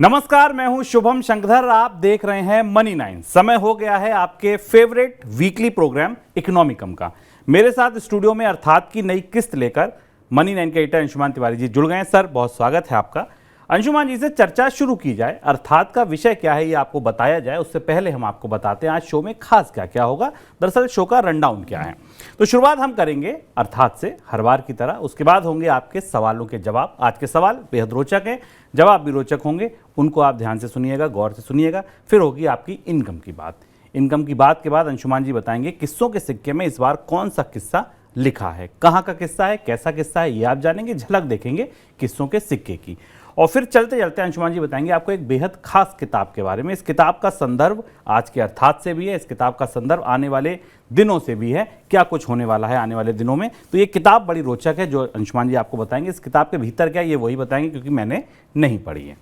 नमस्कार, मैं हूं शुभम शंकरधर। आप देख रहे हैं मनी 9। समय हो गया है आपके फेवरेट वीकली प्रोग्राम इकोनॉमिकम का। मेरे साथ स्टूडियो में अर्थात की नई किस्त लेकर मनी 9 के एडिटर अंशुमान तिवारी जी जुड़ गए हैं। सर, बहुत स्वागत है आपका। अंशुमान जी से चर्चा शुरू की जाए। अर्थात का विषय क्या है ये आपको बताया जाए, उससे पहले हम आपको बताते हैं आज शो में खास क्या क्या होगा। दरअसल शो का रनडाउन क्या है। तो शुरुआत हम करेंगे अर्थात से, हर बार की तरह। उसके बाद होंगे आपके सवालों के जवाब। आज के सवाल बेहद रोचक हैं, जवाब भी रोचक होंगे, उनको आप ध्यान से सुनिएगा, गौर से सुनिएगा। फिर होगी आपकी इनकम की बात। इनकम की बात के बाद अंशुमान जी बताएंगे किस्सों के सिक्के में इस बार कौन सा किस्सा लिखा है, कहाँ का किस्सा है, कैसा किस्सा है, ये आप जानेंगे। झलक देखेंगे किस्सों के सिक्के की। और फिर चलते चलते अंशुमान जी बताएंगे आपको एक बेहद खास किताब के बारे में। इस किताब का संदर्भ आज के अर्थात से भी है, इस किताब का संदर्भ आने वाले दिनों से भी है। क्या कुछ होने वाला है आने वाले दिनों में, तो ये किताब बड़ी रोचक है जो अंशुमान जी आपको बताएंगे। इस किताब के भीतर क्या है ये वही बताएंगे, क्योंकि मैंने नहीं पढ़ी है।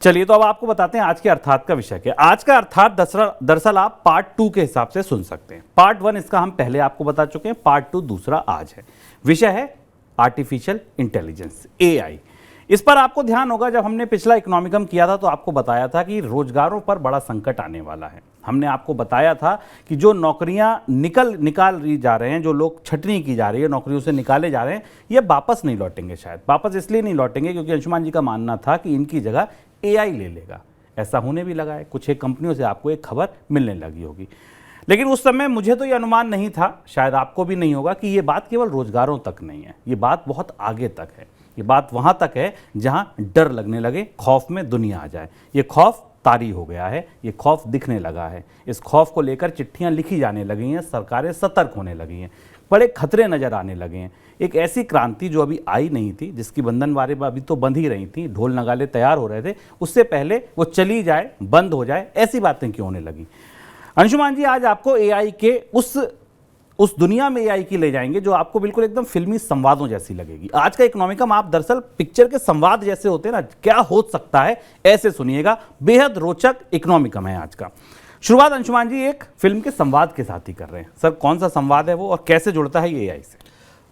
चलिए, तो अब आपको बताते हैं आज के अर्थात का विषय क्या। आज का अर्थात दरअसल आप पार्ट 2 के हिसाब से सुन सकते हैं। पार्ट 1 इसका हम पहले आपको बता चुके हैं, पार्ट 2 दूसरा आज है। विषय है आर्टिफिशियल इंटेलिजेंस, AI। इस पर आपको ध्यान होगा, जब हमने पिछला इकोनॉमिकम किया था तो आपको बताया था कि रोजगारों पर बड़ा संकट आने वाला है। हमने आपको बताया था कि जो नौकरियां निकाल जा रहे हैं, जो लोग छटनी की जा रही है, नौकरियों से निकाले जा रहे हैं, ये वापस नहीं लौटेंगे। शायद वापस इसलिए नहीं लौटेंगे क्योंकि अंशुमान जी का मानना था कि इनकी जगह AI ले लेगा। ऐसा होने भी लगा है। कुछ एक कंपनियों से आपको एक खबर मिलने लगी होगी। लेकिन उस समय मुझे तो ये अनुमान नहीं था, शायद आपको भी नहीं होगा, कि ये बात केवल रोजगारों तक नहीं है, ये बात बहुत आगे तक है। ये बात वहां तक है जहां डर लगने लगे, खौफ में दुनिया आ जाए। ये खौफ तारी हो गया है, ये खौफ दिखने लगा है। इस खौफ को लेकर चिट्ठियां लिखी जाने लगी हैं, सरकारें सतर्क होने लगी हैं, बड़े खतरे नजर आने लगे हैं। एक ऐसी क्रांति जो अभी आई नहीं थी, जिसकी बंधनवारें अभी तो बंध ही रही थी, ढोल नगाले तैयार हो रहे थे, उससे पहले वो चली जाए, बंद हो जाए, ऐसी बातें क्यों होने लगी। अंशुमान जी आज आपको AI के उस दुनिया में AI की ले जाएंगे जो आपको बिल्कुल एकदम फिल्मी संवादों जैसी लगेगी। आज का इकोनॉमिकम आप दरअसल पिक्चर के संवाद जैसे होते हैं ना, क्या हो सकता है ऐसे सुनिएगा। बेहद रोचक इकोनॉमिकम है आज का। शुरुआत अंशुमान जी एक फिल्म के संवाद के साथ ही कर रहे हैं। सर, कौन सा संवाद है वो और कैसे जुड़ता है ये AI से?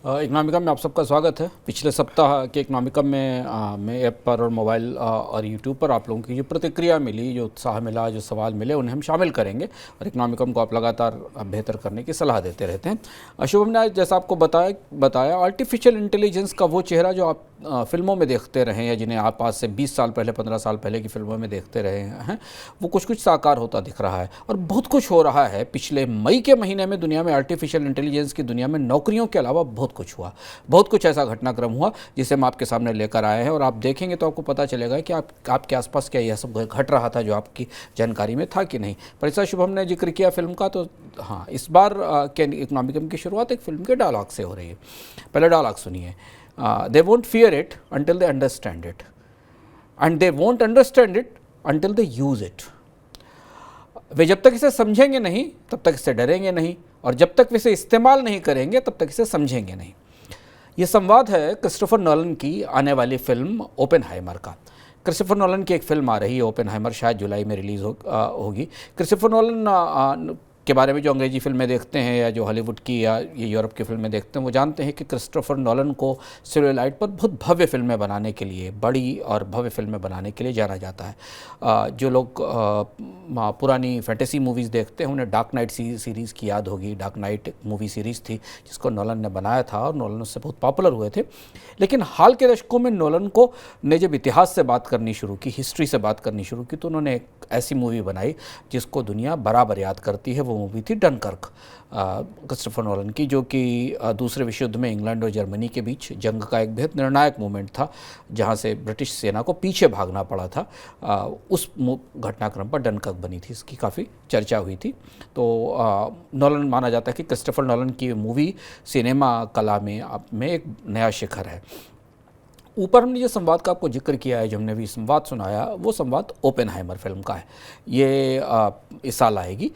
इकोनॉमिकम में आप सबका स्वागत है। पिछले सप्ताह के इकोनॉमिकम में मैं ऐप पर और मोबाइल और यूट्यूब पर आप लोगों की जो प्रतिक्रिया मिली, जो उत्साह मिला, जो सवाल मिले, उन्हें हम शामिल करेंगे और इकोनॉमिकम को आप लगातार बेहतर करने की सलाह देते रहते हैं। शुभम ने जैसा आपको बताया आर्टिफिशियल इंटेलिजेंस का वो चेहरा जो आप फिल्मों में देखते रहे हैं, जिन्हें आप आज से 20 साल पहले, 15 साल पहले की फिल्मों में देखते रहे हैं, वो कुछ कुछ साकार होता दिख रहा है। और बहुत कुछ हो रहा है। पिछले मई के महीने में दुनिया में आर्टिफिशियल इंटेलिजेंस की दुनिया में नौकरियों के अलावा बहुत कुछ हुआ, बहुत कुछ ऐसा घटनाक्रम हुआ जिसे हम आपके सामने लेकर आए हैं। और आप देखेंगे तो आपको पता चलेगा कि आपके आसपास क्या यह सब घट रहा था जो आपकी जानकारी में था कि नहीं। पर ऐसा शुभम ने जिक्र किया फिल्म का, तो हाँ, इस बार के इकोनॉमिकम की शुरुआत एक फिल्म के डायलॉग से हो रही है। पहले डायलॉग सुनिए। They won't fear it until they understand it, and they won't understand it until they use it. वे जब तक इसे समझेंगे नहीं तब तक इसे डरेंगे नहीं, और जब तक वे इसे इस्तेमाल नहीं करेंगे तब तक इसे समझेंगे नहीं। ये संवाद है क्रिस्टोफर नोलन की आने वाली फिल्म ओपेनहाइमर का। क्रिस्टोफर नोलन की एक फिल्म आ रही है ओपेनहाइमर, शायद जुलाई में रिलीज़ होगी। क्रिस्टोफर नोलन के बारे में जो अंग्रेजी फिल्में देखते हैं या जो हॉलीवुड की या ये यूरोप की फिल्में देखते हैं, वो जानते हैं कि क्रिस्टोफर नोलन को सेलुलॉइड पर बहुत भव्य फिल्में बनाने के लिए, बड़ी और भव्य फिल्में बनाने के लिए जाना जाता है। जो लोग पुरानी फैंटेसी मूवीज़ देखते हैं उन्हें डार्क नाइट सीरीज़ की याद होगी। डार्क नाइट एक मूवी सीरीज़ थी जिसको नोलन ने बनाया था और नोलन उससे बहुत पॉपुलर हुए थे। लेकिन हाल के दशकों में नोलन ने जब इतिहास से बात करनी शुरू की, हिस्ट्री से बात करनी शुरू की, तो उन्होंने एक ऐसी मूवी बनाई जिसको दुनिया बराबर याद करती है। वो मूवी थी डनकर्क, क्रिस्टोफर नोलन की, जो कि दूसरे विश्व युद्ध में इंग्लैंड और जर्मनी के बीच जंग का एक बेहद निर्णायक मोमेंट था, जहां से ब्रिटिश सेना को पीछे भागना पड़ा था। उस घटनाक्रम पर डनकर्क बनी थी, इसकी काफ़ी चर्चा हुई थी। तो नोलन माना जाता है कि क्रिस्टोफर नोलन की मूवी सिनेमा कला में एक नया शिखर है। ऊपर हमने जो संवाद का आपको जिक्र किया है, जो हमने भी संवाद सुनाया, वो संवाद ओपेनहाइमर फिल्म का है। ये इस साल आएगी।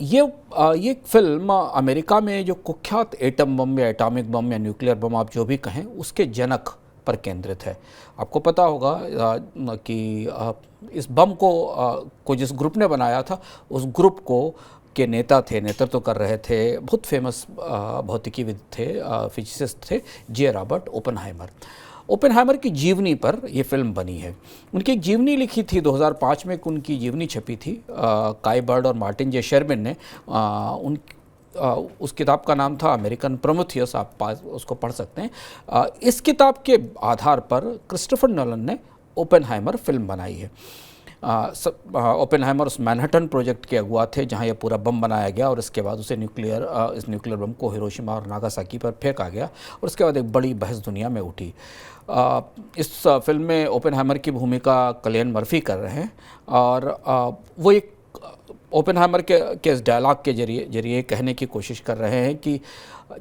ये फिल्म अमेरिका में जो कुख्यात एटम बम या एटॉमिक बम या न्यूक्लियर बम आप जो भी कहें, उसके जनक पर केंद्रित है। आपको पता होगा कि इस बम को जिस ग्रुप ने बनाया था, उस ग्रुप के नेतृत्व कर रहे थे बहुत फेमस भौतिकीविद थे, फिजिसिस्ट थे, जे रॉबर्ट ओपेनहाइमर। ओपेनहाइमर की जीवनी पर यह फिल्म बनी है। उनकी एक जीवनी लिखी थी 2005 में, उनकी जीवनी छपी थी। काई बर्ड और मार्टिन जे शर्मिन ने उस किताब का नाम था अमेरिकन प्रोमेथियस, आप उसको पढ़ सकते हैं। इस किताब के आधार पर क्रिस्टोफर नोलन ने ओपेनहाइमर फिल्म बनाई है। ओपेनहाइमर उस मैनहट्टन प्रोजेक्ट के अगुआ थे जहां यह पूरा बम बनाया गया और इसके बाद उसे इस न्यूक्लियर बम को हिरोशिमा और नागासाकी पर फेंका गया और उसके बाद एक बड़ी बहस दुनिया में उठी। इस फिल्म में ओपेनहाइमर की भूमिका किलियन मर्फी कर रहे हैं और वो एक ओपेनहाइमर के इस डायलॉग के जरिए कहने की कोशिश कर रहे हैं कि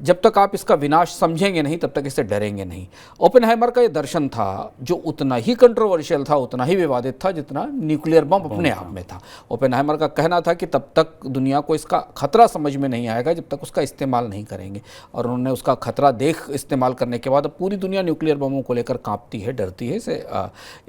जब तक आप इसका विनाश समझेंगे नहीं तब तक इससे डरेंगे नहीं। ओपेनहाइमर का ये दर्शन था जो उतना ही कंट्रोवर्शियल था, उतना ही विवादित था जितना न्यूक्लियर बम अपने आप में था। ओपेनहाइमर का कहना था कि तब तक दुनिया को इसका खतरा समझ में नहीं आएगा जब तक उसका इस्तेमाल नहीं करेंगे, और उन्होंने उसका खतरा देख इस्तेमाल करने के बाद अब पूरी दुनिया न्यूक्लियर बमों को लेकर कांपती है, डरती है।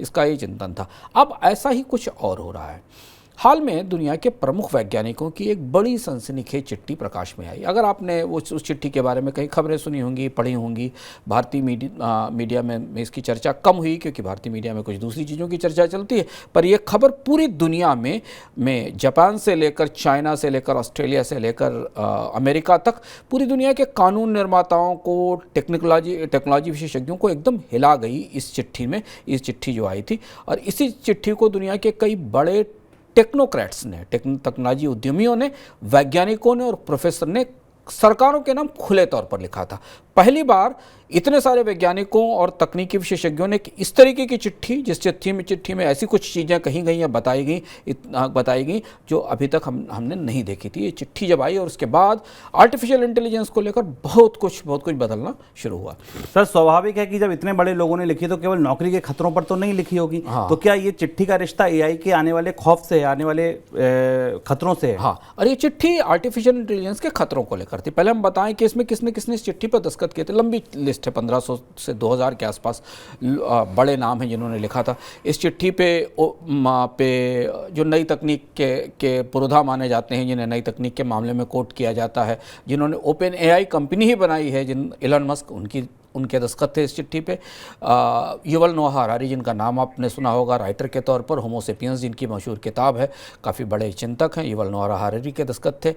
इसका ये चिंतन था। अब ऐसा ही कुछ और हो रहा है। हाल में दुनिया के प्रमुख वैज्ञानिकों की एक बड़ी सनसनीखेज चिट्ठी प्रकाश में आई। अगर आपने उस चिट्ठी के बारे में कई खबरें सुनी होंगी, पढ़ी होंगी, भारतीय मीडिया में इसकी चर्चा कम हुई क्योंकि भारतीय मीडिया में कुछ दूसरी चीज़ों की चर्चा चलती है, पर यह खबर पूरी दुनिया में जापान से लेकर चाइना से लेकर ऑस्ट्रेलिया से लेकर अमेरिका तक पूरी दुनिया के कानून निर्माताओं को, टेक्नोलॉजी विशेषज्ञों को एकदम हिला गई इस चिट्ठी में। इस चिट्ठी जो आई थी, और इसी चिट्ठी को दुनिया के कई बड़े टेक्नोक्रेट्स ने, टेक्नोलॉजी उद्यमियों ने, वैज्ञानिकों ने और प्रोफेसर ने सरकारों के नाम खुले तौर पर लिखा था। पहली बार इतने सारे वैज्ञानिकों और तकनीकी विशेषज्ञों ने इस तरीके की चिट्ठी, जिस चिट्ठी में ऐसी कुछ चीज़ें कही गई या बताई गई जो अभी तक हमने नहीं देखी थी। ये चिट्ठी जब आई और उसके बाद आर्टिफिशियल इंटेलिजेंस को लेकर बहुत कुछ बदलना शुरू हुआ। सर, स्वाभाविक है कि जब इतने बड़े लोगों ने लिखी तो केवल नौकरी के खतरों पर तो नहीं लिखी होगी। हाँ। तो क्या ये चिट्ठी का रिश्ता एआई के आने वाले खौफ से, आने वाले खतरों से है? हाँ, और ये चिट्ठी आर्टिफिशियल इंटेलिजेंस के खतरों को लेकर थी। पहले हम बताएं कि इसमें किसने इस चिट्ठी पर दस्तखत किए थे। लंबी लिस्ट है, 1500 से 2000 के आसपास बड़े नाम हैं जिन्होंने लिखा था। इस चिट्ठी पे जो नई तकनीक के पुरोधा माने जाते हैं, जिन्हें नई तकनीक के मामले में कोट किया जाता है, जिन्होंने ओपन एआई कंपनी ही बनाई है, एलन मस्क, उनके दस्तखत थे इस चिट्ठी पे। युवल नोआ हरारी, जिनका नाम आपने सुना होगा राइटर के तौर पर, होमो सेपियंस जिनकी मशहूर किताब है, काफ़ी बड़े चिंतक हैं, युवल नोआ हरारी के दस्तखत थे।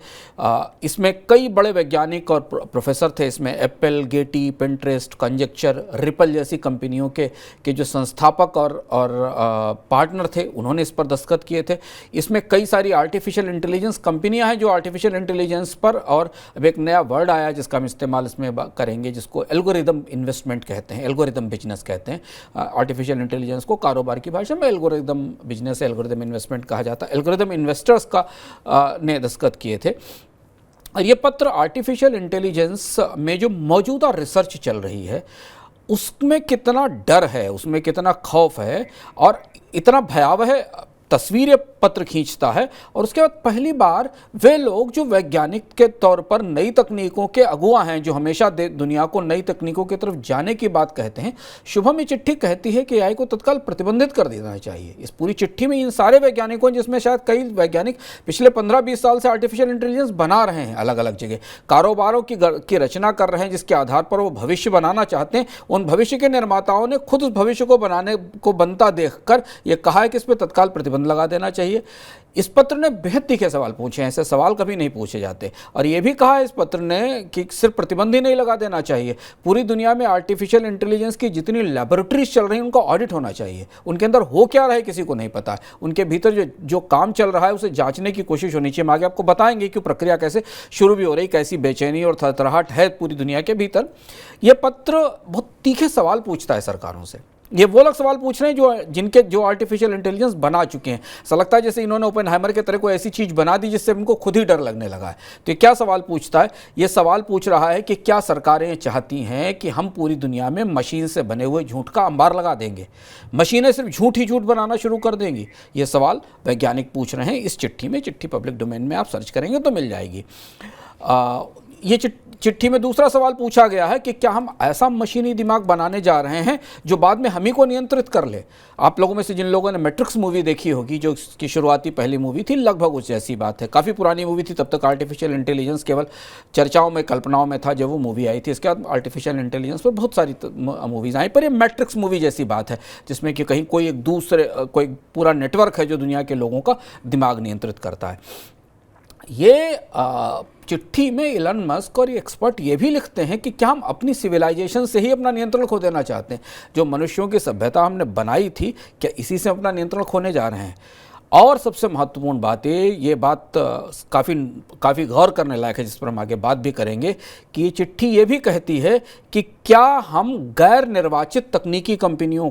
इसमें कई बड़े वैज्ञानिक और प्रोफेसर थे। इसमें Apple, Getty, Pinterest, conjecture, ripple जैसी कंपनियों के जो संस्थापक और पार्टनर थे, उन्होंने इस पर दस्तखत किए थे। इसमें कई सारी आर्टिफिशियल इंटेलिजेंस कंपनियाँ हैं जो आर्टिफिशियल इंटेलिजेंस पर, और अब एक नया वर्ड आया जिसका हम इस्तेमाल इसमें करेंगे, जिसको एल्गोरिदम इन्वेस्टमेंट कहते हैं, एल्गोरिदम बिजनेस कहते हैं। आर्टिफिशियल इंटेलिजेंस को कारोबार की भाषा में एल्गोरिदम बिजनेस, एल्गोरिदम इन्वेस्टमेंट कहा जाता है। एल्गोरिदम इन्वेस्टर्स ने दस्तखत किए थे। और ये पत्र आर्टिफिशियल इंटेलिजेंस में जो मौजूदा रिसर्च चल रही है उसमें कितना डर है, उसमें कितना खौफ है और इतना भयावह तस्वीरें पत्र खींचता है। और उसके बाद पहली बार वे लोग जो वैज्ञानिक के तौर पर नई तकनीकों के अगुआ हैं, जो हमेशा दुनिया को नई तकनीकों की तरफ जाने की बात कहते हैं, शुभम ये चिट्ठी कहती है कि एआई को तत्काल प्रतिबंधित कर देना चाहिए। इस पूरी चिट्ठी में इन सारे वैज्ञानिकों, जिसमें शायद कई वैज्ञानिक पिछले 15-20 साल से आर्टिफिशियल इंटेलिजेंस बना रहे हैं, अलग अलग जगह कारोबारों की रचना कर रहे हैं जिसके आधार पर वो भविष्य बनाना चाहते हैं, उन भविष्य के निर्माताओं ने खुद उस भविष्य को बनाने को बनता देखकर यह कहा है कि इस पर तत्काल प्रतिबंध लगा देना चाहिए। इस पत्र ने बेहद तीखे सवाल पूछे हैं, ऐसे सवाल कभी नहीं पूछे जाते। और यह भी कहा इस पत्र ने कि सिर्फ प्रतिबंध ही नहीं लगा देना चाहिए, पूरी दुनिया में आर्टिफिशियल इंटेलिजेंस की जितनी लैबोरेटरीज चल रही हैं उनका ऑडिट होना चाहिए। उनके अंदर हो क्या रहा है किसी को नहीं पता है, उनके भीतर जो काम चल रहा है उसे जांचने की कोशिश होनी चाहिए। हम आगे आपको बताएंगे कि प्रक्रिया कैसे शुरू भी हो रही, कैसी बेचैनी और थरथराहट है पूरी दुनिया के भीतर। यह पत्र बहुत तीखे सवाल पूछता है सरकारों से। ये वो लोग सवाल पूछ रहे हैं जो आर्टिफिशियल इंटेलिजेंस बना चुके हैं। ऐसा लगता है जैसे इन्होंने ओपेनहाइमर के तरह कोई ऐसी चीज़ बना दी जिससे उनको खुद ही डर लगने लगा है। तो ये क्या सवाल पूछता है? ये सवाल पूछ रहा है कि क्या सरकारें चाहती हैं कि हम पूरी दुनिया में मशीन से बने हुए झूठ का अंबार लगा देंगे, मशीनें सिर्फ झूठ ही झूठ बनाना शुरू कर देंगी? ये सवाल वैज्ञानिक पूछ रहे हैं इस चिट्ठी में। चिट्ठी पब्लिक डोमेन में आप सर्च करेंगे तो मिल जाएगी। ये चिट्ठी में दूसरा सवाल पूछा गया है कि क्या हम ऐसा मशीनी दिमाग बनाने जा रहे हैं जो बाद में हम ही को नियंत्रित कर ले। आप लोगों में से जिन लोगों ने मैट्रिक्स मूवी देखी होगी, जो की शुरुआती पहली मूवी थी, लगभग उस जैसी बात है। काफ़ी पुरानी मूवी थी, तब तक आर्टिफिशियल इंटेलिजेंस केवल चर्चाओं में, कल्पनाओं में था जब वो मूवी आई थी। इसके बाद आर्टिफिशियल इंटेलिजेंस पर बहुत सारी मूवीज़ आई, पर ये मैट्रिक्स मूवी जैसी बात है जिसमें कि कहीं कोई पूरा नेटवर्क है जो दुनिया के लोगों का दिमाग नियंत्रित करता है। ये चिट्ठी में इलन मस्क और ये एक्सपर्ट ये भी लिखते हैं कि क्या हम अपनी सिविलाइजेशन से ही अपना नियंत्रण खो देना चाहते हैं? जो मनुष्यों की सभ्यता हमने बनाई थी, क्या इसी से अपना नियंत्रण खोने जा रहे हैं? और सबसे महत्वपूर्ण बात ये बात काफ़ी गौर करने लायक है, जिस पर हम आगे बात भी करेंगे, कि ये चिट्ठी ये भी कहती है कि क्या हम गैर निर्वाचित तकनीकी कंपनियों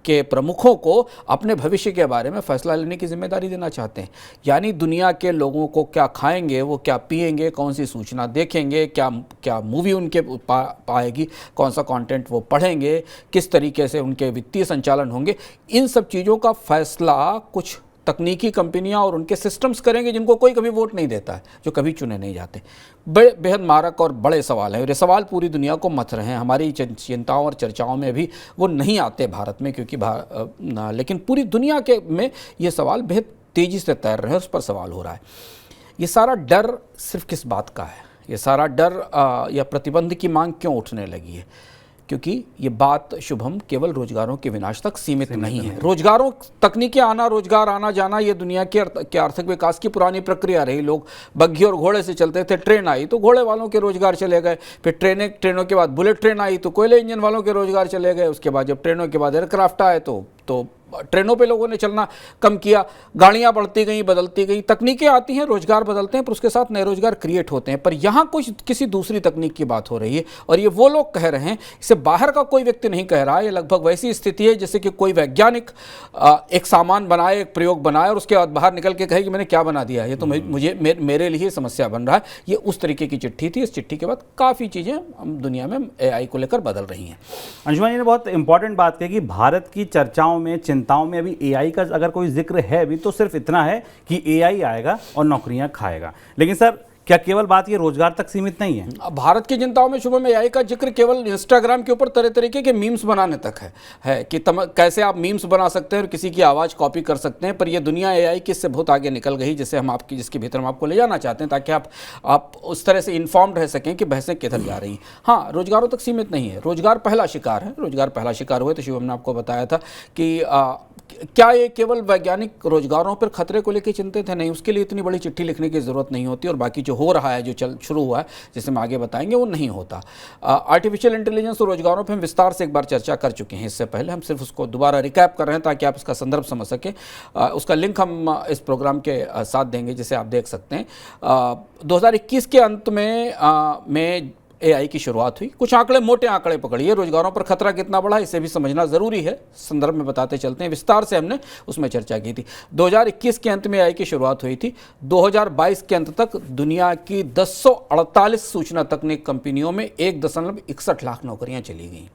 के प्रमुखों को अपने भविष्य के बारे में फैसला लेने की जिम्मेदारी देना चाहते हैं। यानी दुनिया के लोगों को क्या खाएंगे, वो क्या पिएंगे, कौन सी सूचना देखेंगे, क्या मूवी उनके पाएगी, कौन सा कंटेंट वो पढ़ेंगे, किस तरीके से उनके वित्तीय संचालन होंगे, इन सब चीज़ों का फैसला कुछ तकनीकी कंपनियां और उनके सिस्टम्स करेंगे जिनको कोई कभी वोट नहीं देता है, जो कभी चुने नहीं जाते। बेहद मारक और बड़े सवाल हैं, और ये सवाल पूरी दुनिया को मथ रहे हैं। हमारी चिंताओं और चर्चाओं में भी वो नहीं आते भारत में, क्योंकि लेकिन पूरी दुनिया में ये सवाल बेहद तेज़ी से तैर रहे हैं, उस पर सवाल हो रहा है। ये सारा डर सिर्फ किस बात का है? ये सारा डर या प्रतिबंध की मांग क्यों उठने लगी है? क्योंकि ये बात शुभम केवल रोजगारों के विनाश तक सीमित नहीं है। रोजगारों, तकनीकी आना, रोजगार आना जाना, ये दुनिया के आर्थिक विकास की पुरानी प्रक्रिया रही। लोग बग्घी और घोड़े से चलते थे, ट्रेन आई तो घोड़े वालों के रोजगार चले गए, फिर ट्रेनों के बाद बुलेट ट्रेन आई तो कोयले इंजन वालों के रोजगार चले गए, उसके बाद जब ट्रेनों के बाद एयरक्राफ्ट आए तो ट्रेनों पे लोगों ने चलना कम किया, गाड़ियां बढ़ती गई, बदलती गई, तकनीकें आती हैं, रोजगार बदलते हैं, पर उसके साथ नए रोजगार क्रिएट होते हैं। पर यहाँ कुछ किसी दूसरी तकनीक की बात हो रही है, और ये वो लोग कह रहे हैं, इसे बाहर का कोई व्यक्ति नहीं कह रहा है। ये लगभग वैसी स्थिति है जैसे कि कोई वैज्ञानिक एक सामान बनाए, एक प्रयोग बनाए, और उसके बाद बाहर निकल के कहे कि मैंने क्या बना दिया, ये तो मेरे लिए समस्या बन रहा है। ये उस तरीके की चिट्ठी थी। इस चिट्ठी के बाद काफ़ी चीज़ें दुनिया में AI को लेकर बदल रही हैं। अंशुमान जी ने बहुत इंपॉर्टेंट बात कही कि भारत की चर्चाओं में, चिंताओं में अभी AI का अगर कोई जिक्र है भी तो सिर्फ इतना है कि AI आएगा और नौकरियां खाएगा। लेकिन सर, क्या केवल बात ये रोजगार तक सीमित नहीं है? भारत की चिंताओं में शुभ में AI का जिक्र केवल इंस्टाग्राम के ऊपर तरह तरीके के मीम्स बनाने तक है कि कैसे आप मीम्स बना सकते हैं और किसी की आवाज़ कॉपी कर सकते हैं। पर ये दुनिया AI की इससे बहुत आगे निकल गई, जिसके भीतर हम आपको ले जाना चाहते हैं, ताकि आप उस तरह से इन्फॉर्म्ड रह सकें कि बहसें किधर जा रही हैं। हाँ, रोजगारों तक सीमित नहीं है, रोजगार पहला शिकार है। रोजगार पहला शिकार हुए तो शुभम ने आपको बताया था कि क्या ये केवल वैज्ञानिक रोजगारों पर खतरे को लेकर चिंतित है? नहीं, उसके लिए इतनी बड़ी चिट्ठी लिखने की ज़रूरत नहीं होती, और बाकी जो हो रहा है, जो शुरू हुआ है, जिसे हम आगे बताएंगे, वो नहीं होता। आर्टिफिशियल इंटेलिजेंस और रोजगारों पर हम विस्तार से एक बार चर्चा कर चुके हैं इससे पहले। हम सिर्फ उसको दोबारा रिकैप कर रहे हैं ताकि आप इसका संदर्भ समझ सकें। उसका लिंक हम इस प्रोग्राम के साथ देंगे, जिसे आप देख सकते हैं। 2021 के अंत में AI की शुरुआत हुई। कुछ आंकड़े, मोटे आंकड़े पकड़िए, रोजगारों पर खतरा कितना बड़ा है इसे भी समझना जरूरी है। संदर्भ में बताते चलते हैं, विस्तार से हमने उसमें चर्चा की थी। 2021 के अंत में AI की शुरुआत हुई थी। 2022 के अंत तक दुनिया की 1048 सूचना तकनीक कंपनियों में 1.61 लाख नौकरियां चली गई।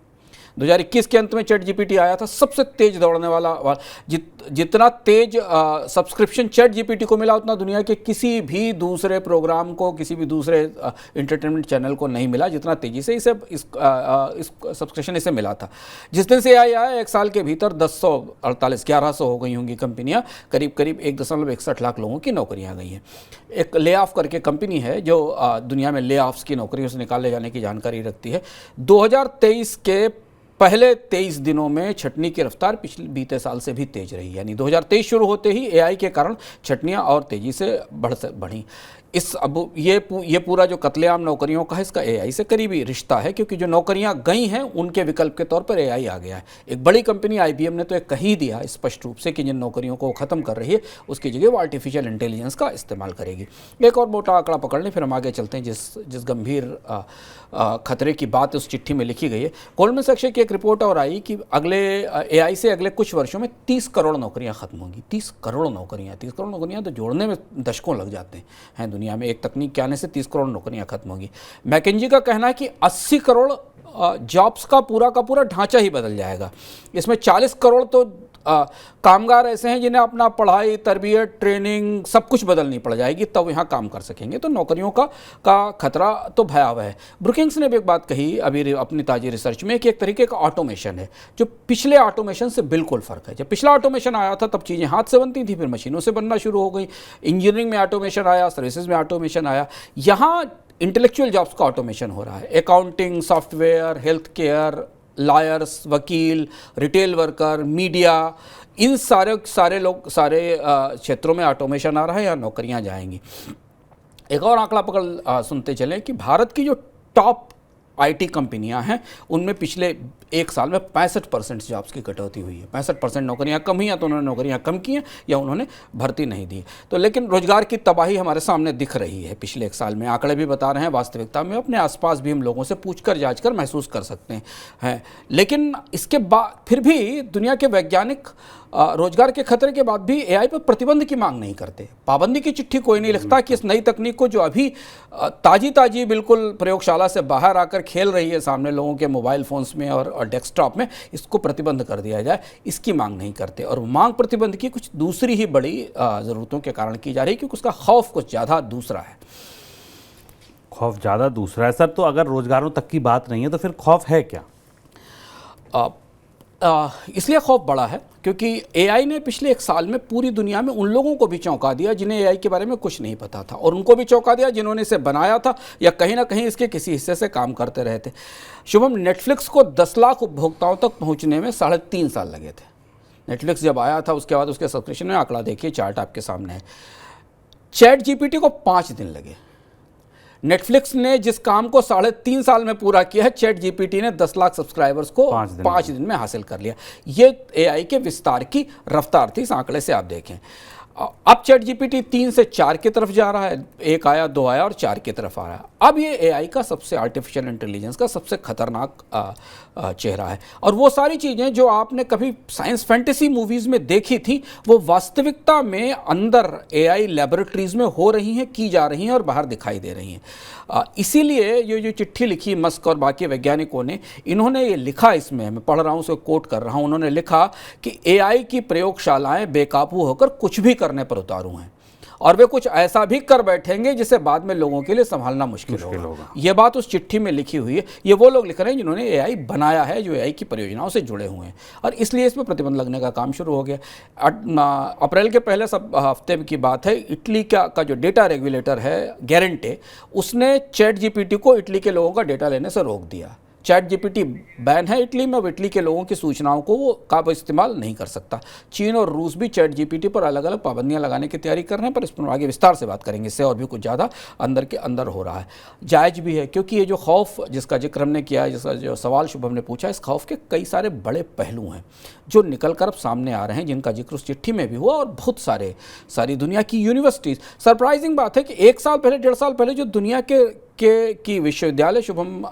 2021 के अंत में ChatGPT आया था, सबसे तेज दौड़ने वाला। जितना तेज सब्सक्रिप्शन ChatGPT को मिला, उतना दुनिया के किसी भी दूसरे प्रोग्राम को, किसी भी दूसरे एंटरटेनमेंट चैनल को नहीं मिला, जितना तेजी से इस सब्सक्रिप्शन इसे मिला था। जिस दिन से AI आया, एक साल के भीतर 1100 हो गई होंगी कंपनियां, करीब 1.61 लाख लोगों की नौकरियां गई हैं। एक ले ऑफ करके कंपनी है जो दुनिया में ले ऑफ्स की नौकरियों से निकाले जाने की जानकारी रखती है। 2023 के पहले 23 दिनों में छटनी की रफ्तार पिछले बीते साल से भी तेज रही। यानी 2023 शुरू होते ही AI के कारण छटनियां और तेजी से बढ़ी। ये पूरा जो कत्लेआम नौकरियों का है, इसका AI से करीबी रिश्ता है, क्योंकि जो नौकरियां गई हैं उनके विकल्प के तौर पर AI आ गया है। एक बड़ी कंपनी IBM ने तो एक कह ही दिया स्पष्ट रूप से कि जिन नौकरियों को ख़त्म कर रही है, उसकी जगह वो आर्टिफिशियल इंटेलिजेंस का इस्तेमाल करेगी। एक और मोटा आंकड़ा पकड़ लें, फिर हम आगे चलते हैं। जिस गंभीर खतरे की बात उस चिट्ठी में लिखी गई है। गोल्डमैन सैक्स की एक रिपोर्ट और आई कि AI से अगले कुछ वर्षों में 30 करोड़ नौकरियां खत्म होंगी। 30 करोड़ नौकरियां तो जोड़ने में दशकों लग जाते हैं। दुनिया में एक तकनीक के आने से 30 करोड़ नौकरियां खत्म होंगी। मैकेंजी का कहना है कि 80 करोड़ जॉब्स का पूरा ढांचा ही बदल जाएगा। इसमें 40 करोड़ तो कामगार ऐसे हैं जिन्हें अपना पढ़ाई, तरबियत, ट्रेनिंग सब कुछ बदलनी पड़ जाएगी तब यहाँ काम कर सकेंगे। तो नौकरियों का खतरा तो भयावह है। ब्रुकिंग्स ने भी एक बात कही अभी अपनी ताज़ी रिसर्च में कि एक तरीके का ऑटोमेशन है जो पिछले ऑटोमेशन से बिल्कुल फ़र्क है। जब पिछला ऑटोमेशन आया था तब चीज़ें हाथ से बनती थी, फिर मशीनों से बनना शुरू हो गई। इंजीनियरिंग में ऑटोमेशन आया, सर्विसेज में ऑटोमेशन आया, यहाँ इंटेलेक्चुअल जॉब्स का ऑटोमेशन हो रहा है। Accounting, software, health care, lawyers, वकील, रिटेल वर्कर, मीडिया, इन सारे क्षेत्रों में ऑटोमेशन आ रहा है, यहाँ नौकरियां जाएंगी। एक और आंकड़ा पकड़ सुनते चलें कि भारत की जो टॉप आईटी कंपनियां हैं उनमें पिछले एक साल में 65% जॉब्स की कटौती हुई है। 65% नौकरियां कम हुई हैं, तो उन्होंने नौकरियां कम की हैं या उन्होंने भर्ती नहीं दी। तो लेकिन रोजगार की तबाही हमारे सामने दिख रही है पिछले एक साल में। आंकड़े भी बता रहे हैं, वास्तविकता में अपने आसपास भी हम लोगों से पूछकर जांचकर महसूस कर सकते हैं। लेकिन इसके बाद फिर भी दुनिया के वैज्ञानिक रोजगार के खतरे के बाद भी एआई पर प्रतिबंध की मांग नहीं करते। पाबंदी की चिट्ठी कोई नहीं लिखता कि इस नई तकनीक को जो अभी ताजी बिल्कुल प्रयोगशाला से बाहर आकर खेल रही है सामने लोगों के मोबाइल फ़ोन्स में और डेस्कटॉप में, इसको प्रतिबंध कर दिया जाए, इसकी मांग नहीं करते। और मांग प्रतिबंध की कुछ दूसरी ही बड़ी ज़रूरतों के कारण की जा रही है, क्योंकि उसका खौफ कुछ ज़्यादा दूसरा है। खौफ ज़्यादा दूसरा है सर। तो अगर रोजगारों तक की बात नहीं है तो फिर खौफ है क्या? इसलिए खौफ बड़ा है क्योंकि एआई ने पिछले एक साल में पूरी दुनिया में उन लोगों को भी चौंका दिया जिन्हें एआई के बारे में कुछ नहीं पता था, और उनको भी चौंका दिया जिन्होंने इसे बनाया था या कहीं ना कहीं इसके किसी हिस्से से काम करते रहे थे। शुभम, नेटफ्लिक्स को 10 लाख उपभोक्ताओं तक पहुंचने में 3.5 साल लगे थे। नेटफ्लिक्स जब आया था उसके बाद उसके सब्सक्रिप्शन में आंकड़ा देखिए, चार्ट आपके सामने है। चैट जीपीटी को 5 दिन लगे। नेटफ्लिक्स ने जिस काम को 3.5 साल में पूरा किया है, चैट जीपीटी ने 10 लाख सब्सक्राइबर्स को 5 दिन में हासिल कर लिया। ये एआई के विस्तार की रफ्तार थी, इस आंकड़े से आप देखें। अब चैट जीपीटी 3 से 4 की तरफ जा रहा है, 1 आया, 2 आया और 4 की तरफ आ रहा है। अब ये एआई का सबसे आर्टिफिशियल इंटेलिजेंस का सबसे खतरनाक चेहरा है। और वो सारी चीज़ें जो आपने कभी साइंस फैंटेसी मूवीज़ में देखी थी, वो वास्तविकता में अंदर एआई लैबोरेटरीज में हो रही हैं, की जा रही हैं और बाहर दिखाई दे रही हैं। इसीलिए ये जो चिट्ठी लिखी मस्क और बाकी वैज्ञानिकों ने, इन्होंने ये लिखा, इसमें मैं पढ़ रहा हूँ, उसे कोट कर रहा हूँ, उन्होंने लिखा कि एआई की प्रयोगशालाएं बेकाबू होकर कुछ भी करने पर उतारू हैं और वे कुछ ऐसा भी कर बैठेंगे जिसे बाद में लोगों के लिए संभालना मुश्किल होगा। ये बात उस चिट्ठी में लिखी हुई है। ये वो लोग लिख रहे हैं जिन्होंने एआई बनाया है, जो एआई की परियोजनाओं से जुड़े हुए हैं, और इसलिए इसमें प्रतिबंध लगने का काम शुरू हो गया। अप्रैल के पहले हफ्ते की बात है, इटली का जो डेटा रेगुलेटर है गैरेंटे, उसने चैट जीपीटी को इटली के लोगों का डेटा लेने से रोक दिया। चैट जीपीटी बैन है इटली में, अब इटली के लोगों की सूचनाओं को वो इस्तेमाल नहीं कर सकता। चीन और रूस भी चैट जीपीटी पर अलग अलग पाबंदियां लगाने की तैयारी कर रहे हैं, पर इस पर आगे विस्तार से बात करेंगे। इससे और भी कुछ ज़्यादा अंदर के अंदर हो रहा है, जायज़ भी है, क्योंकि ये जो खौफ जिसका जिक्र हमने किया है, जिसका जो सवाल शुभम ने पूछा, इस खौफ के कई सारे बड़े पहलू हैं जो निकल कर अब सामने आ रहे हैं, जिनका जिक्र उस चिट्ठी में भी हुआ। और बहुत सारी दुनिया की यूनिवर्सिटीज़, सरप्राइजिंग बात है कि 1 साल पहले, 1.5 साल पहले जो दुनिया की विश्वविद्यालय शुभम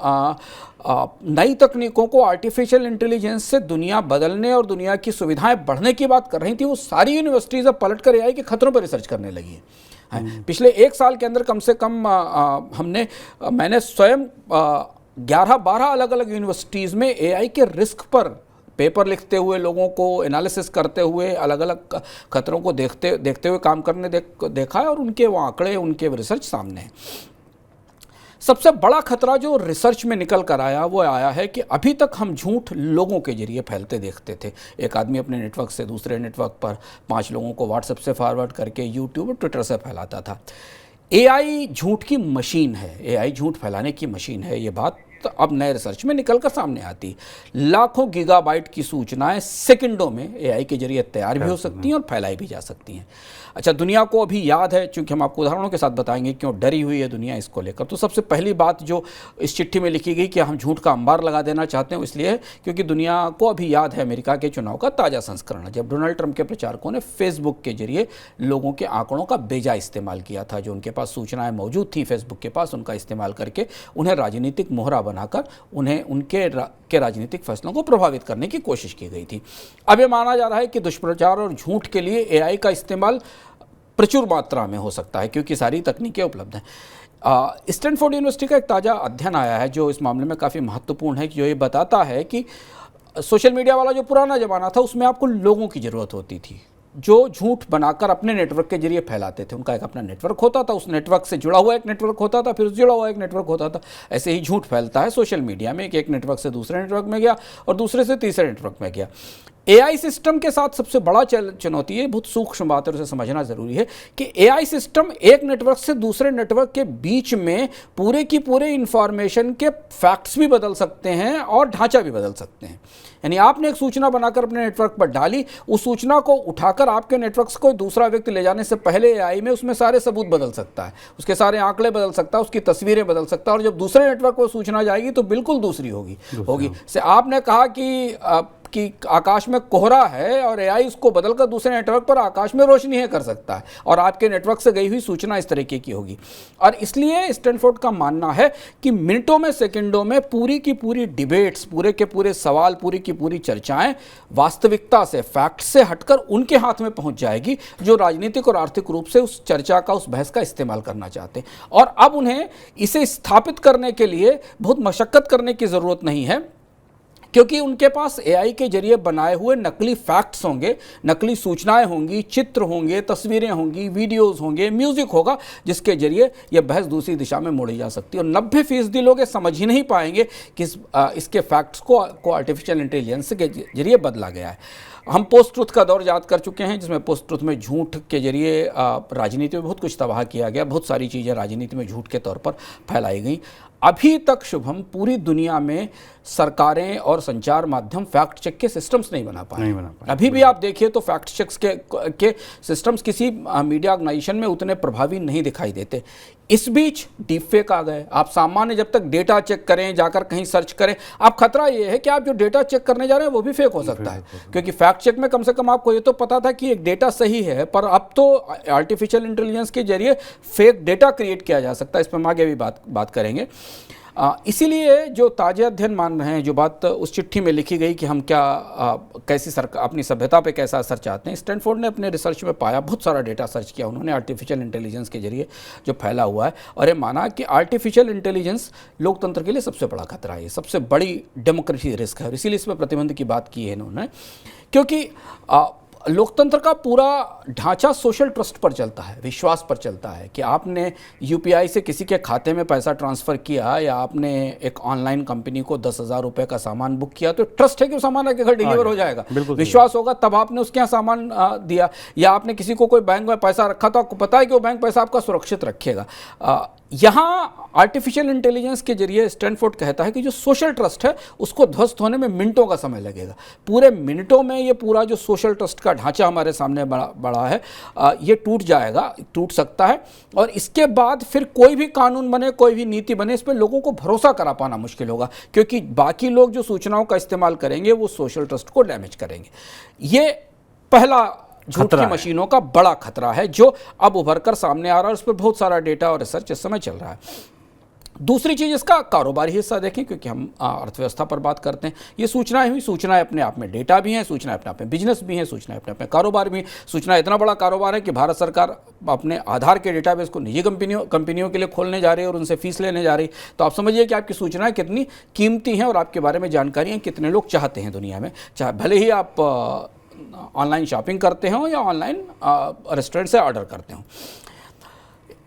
नई तकनीकों को, आर्टिफिशियल इंटेलिजेंस से दुनिया बदलने और दुनिया की सुविधाएं बढ़ने की बात कर रही थी, वो सारी यूनिवर्सिटीज़ अब पलट कर एआई के खतरों पर रिसर्च करने लगी हैं। पिछले 1 साल के अंदर कम से कम मैंने स्वयं 11-12 अलग अलग यूनिवर्सिटीज़ में एआई के रिस्क पर पेपर लिखते हुए, लोगों को एनालिसिस करते हुए, अलग अलग खतरों को देखते हुए काम करने देखा है, और उनके वो आंकड़े, उनके रिसर्च सामने हैं। सबसे बड़ा खतरा जो रिसर्च में निकल कर आया वो आया है कि अभी तक हम झूठ लोगों के जरिए फैलते देखते थे। एक आदमी अपने नेटवर्क से दूसरे नेटवर्क पर 5 लोगों को व्हाट्सएप से फॉरवर्ड करके यूट्यूब और ट्विटर से फैलाता था। एआई झूठ की मशीन है, एआई झूठ फैलाने की मशीन है। ये बात अब नए रिसर्च में निकल कर सामने आती। लाखों गीगाबाइट की सूचनाएं सेकंडों में एआई के जरिए तैयार भी हो सकती हैं और फैलाई भी जा सकती हैं। अच्छा, दुनिया को अभी याद है, चूंकि हम आपको उदाहरणों के साथ बताएंगे क्यों डरी हुई है दुनिया इसको लेकर। तो सबसे पहली बात जो इस चिट्ठी में लिखी गई कि हम झूठ का अंबार लगा देना चाहते हैं, इसलिए क्योंकि दुनिया को अभी याद है अमेरिका के चुनाव का ताज़ा संस्करण, जब डोनाल्ड ट्रंप के प्रचारकों ने फेसबुक के जरिए लोगों के आंकड़ों का बेजा इस्तेमाल किया था। जो उनके पास सूचनाएं मौजूद थी फेसबुक के पास, उनका इस्तेमाल करके उन्हें राजनीतिक मोहरा बनाकर उन्हें उनके राजनीतिक फैसलों को प्रभावित करने की कोशिश की गई थी। अब यह माना जा रहा है कि दुष्प्रचार और झूठ के लिए एआई का इस्तेमाल प्रचुर मात्रा में हो सकता है, क्योंकि सारी तकनीकें उपलब्ध हैं। स्टैनफोर्ड यूनिवर्सिटी का एक ताज़ा अध्ययन आया है जो इस मामले में काफ़ी महत्वपूर्ण है, जो ये बताता है कि सोशल मीडिया वाला जो पुराना ज़माना था उसमें आपको लोगों की ज़रूरत होती थी जो झूठ बनाकर अपने नेटवर्क के जरिए फैलाते थे। उनका एक अपना नेटवर्क होता था, उस नेटवर्क से जुड़ा हुआ एक नेटवर्क होता था, फिर जुड़ा हुआ एक नेटवर्क होता था। ऐसे ही झूठ फैलता है सोशल मीडिया में कि एक नेटवर्क से दूसरे नेटवर्क में गया और दूसरे से तीसरे नेटवर्क में गया। एआई सिस्टम के साथ सबसे बड़ा चुनौती है, बहुत सूक्ष्म बात है, उसे समझना जरूरी है कि एआई सिस्टम एक नेटवर्क से दूसरे नेटवर्क के बीच में पूरे की पूरे इंफॉर्मेशन के फैक्ट्स भी बदल सकते हैं और ढांचा भी बदल सकते हैं। यानी आपने एक सूचना बनाकर अपने नेटवर्क पर डाली, उस सूचना को उठाकर आपके नेटवर्क से कोई दूसरा व्यक्ति ले जाने से पहले एआई में उसमें सारे सबूत बदल सकता है, उसके सारे आंकड़े बदल सकता है, उसकी तस्वीरें बदल सकता है, और जब दूसरे नेटवर्क को सूचना जाएगी तो बिल्कुल दूसरी होगी। से आपने कहा कि आकाश में कोहरा है और एआई उसको बदलकर दूसरे नेटवर्क पर आकाश में रोशनी है कर सकता है, और आपके नेटवर्क से गई हुई सूचना इस तरीके की होगी। और इसलिए स्टैनफोर्ड का मानना है कि मिनटों में सेकंडों में पूरी की पूरी डिबेट्स, पूरे के पूरे सवाल, पूरी की पूरी चर्चाएं वास्तविकता से, फैक्ट से हटकर उनके हाथ में पहुंच जाएगी जो राजनीतिक और आर्थिक रूप से उस चर्चा का, उस बहस का इस्तेमाल करना चाहते हैं। और अब उन्हें इसे स्थापित करने के लिए बहुत मशक्कत करने की ज़रूरत नहीं है, क्योंकि उनके पास एआई के जरिए बनाए हुए नकली फैक्ट्स होंगे, नकली सूचनाएं होंगी, चित्र होंगे, तस्वीरें होंगी, वीडियोस होंगे, म्यूजिक होगा, जिसके जरिए यह बहस दूसरी दिशा में मोड़ी जा सकती है। और 90% लोग ये समझ ही नहीं पाएंगे कि इसके फैक्ट्स को आर्टिफिशियल इंटेलिजेंस के जरिए बदला गया है। हम पोस्ट ट्रुथ का दौर याद कर चुके हैं, जिसमें पोस्ट ट्रुथ में झूठ के जरिए राजनीति में बहुत कुछ तबाह किया गया, बहुत सारी चीज़ें राजनीति में झूठ के तौर पर फैलाई गई। अभी तक शुभम पूरी दुनिया में सरकारें और संचार माध्यम फैक्ट चेक के सिस्टम्स नहीं बना पाए। अभी भी आप देखिए तो फैक्ट चेक्स के सिस्टम्स किसी मीडिया ऑर्गेनाइजेशन में उतने प्रभावी नहीं दिखाई देते। इस बीच डीप फेक आ गए। आप सामान्य जब तक डेटा चेक करें, जाकर कहीं सर्च करें, आप खतरा ये है कि आप जो डेटा चेक करने जा रहे हैं वो भी फेक हो सकता है, क्योंकि फैक्ट चेक में कम से कम आपको ये तो पता था कि एक डेटा सही है, पर अब तो आर्टिफिशियल इंटेलिजेंस के जरिए फेक डेटा क्रिएट किया जा सकता है। इस पर हम आगे भी बात करेंगे। इसीलिए जो ताज़े अध्ययन मान रहे हैं, जो बात उस चिट्ठी में लिखी गई कि हम कैसी अपनी सभ्यता पे कैसा असर चाहते हैं, स्टैनफोर्ड ने अपने रिसर्च में पाया, बहुत सारा डेटा सर्च किया उन्होंने आर्टिफिशियल इंटेलिजेंस के जरिए जो फैला हुआ है, और ये माना कि आर्टिफिशियल इंटेलिजेंस लोकतंत्र के लिए सबसे बड़ा खतरा है, सबसे बड़ी डेमोक्रेसी रिस्क है। और इसीलिए इसमें प्रतिबंध की बात की है इन्होंने, क्योंकि लोकतंत्र का पूरा ढांचा सोशल ट्रस्ट पर चलता है, विश्वास पर चलता है कि आपने यूपीआई से किसी के खाते में पैसा ट्रांसफ़र किया, या आपने एक ऑनलाइन कंपनी को 10,000 रुपये का सामान बुक किया, तो ट्रस्ट है कि वो सामान आपके घर डिलीवर हो जाएगा, विश्वास होगा तब आपने उसके यहाँ सामान दिया। या आपने किसी को कोई बैंक में पैसा रखा तो आपको पता है कि वो बैंक पैसा आपका सुरक्षित रखेगा। यहाँ आर्टिफिशियल इंटेलिजेंस के जरिए स्टैनफोर्ड कहता है कि जो सोशल ट्रस्ट है उसको ध्वस्त होने में मिनटों का समय लगेगा। पूरे मिनटों में ये पूरा जो सोशल ट्रस्ट का ढांचा हमारे सामने बड़ा है, ये टूट जाएगा, टूट सकता है। और इसके बाद फिर कोई भी कानून बने, कोई भी नीति बने, इस पर लोगों को भरोसा करा पाना मुश्किल होगा, क्योंकि बाकी लोग जो सूचनाओं का इस्तेमाल करेंगे वो सोशल ट्रस्ट को डैमेज करेंगे। ये पहला झूठ की मशीनों का बड़ा खतरा है जो अब उभर कर सामने आ रहा है। उस पर बहुत सारा डेटा और रिसर्च इस समय चल रहा है। दूसरी चीज़ इसका कारोबारी हिस्सा देखें, क्योंकि हम अर्थव्यवस्था पर बात करते हैं। ये सूचनाएं हुई, सूचनाएं अपने आप में डेटा भी हैं, सूचनाएं अपने आप में बिजनेस भी हैं, सूचनाएं अपने आप में कारोबार भी हैं। सूचना इतना बड़ा कारोबार है कि भारत सरकार अपने आधार के डेटाबेस को निजी कंपनियों के लिए खोलने जा रही है और उनसे फीस लेने जा रही। तो आप समझिए कि आपकी सूचनाएं कितनी कीमती हैं और आपके बारे में जानकारियाँ कितने लोग चाहते हैं दुनिया में, चाहे भले ही आप ऑनलाइन शॉपिंग करते हो या ऑनलाइन रेस्टोरेंट से ऑर्डर करते हो।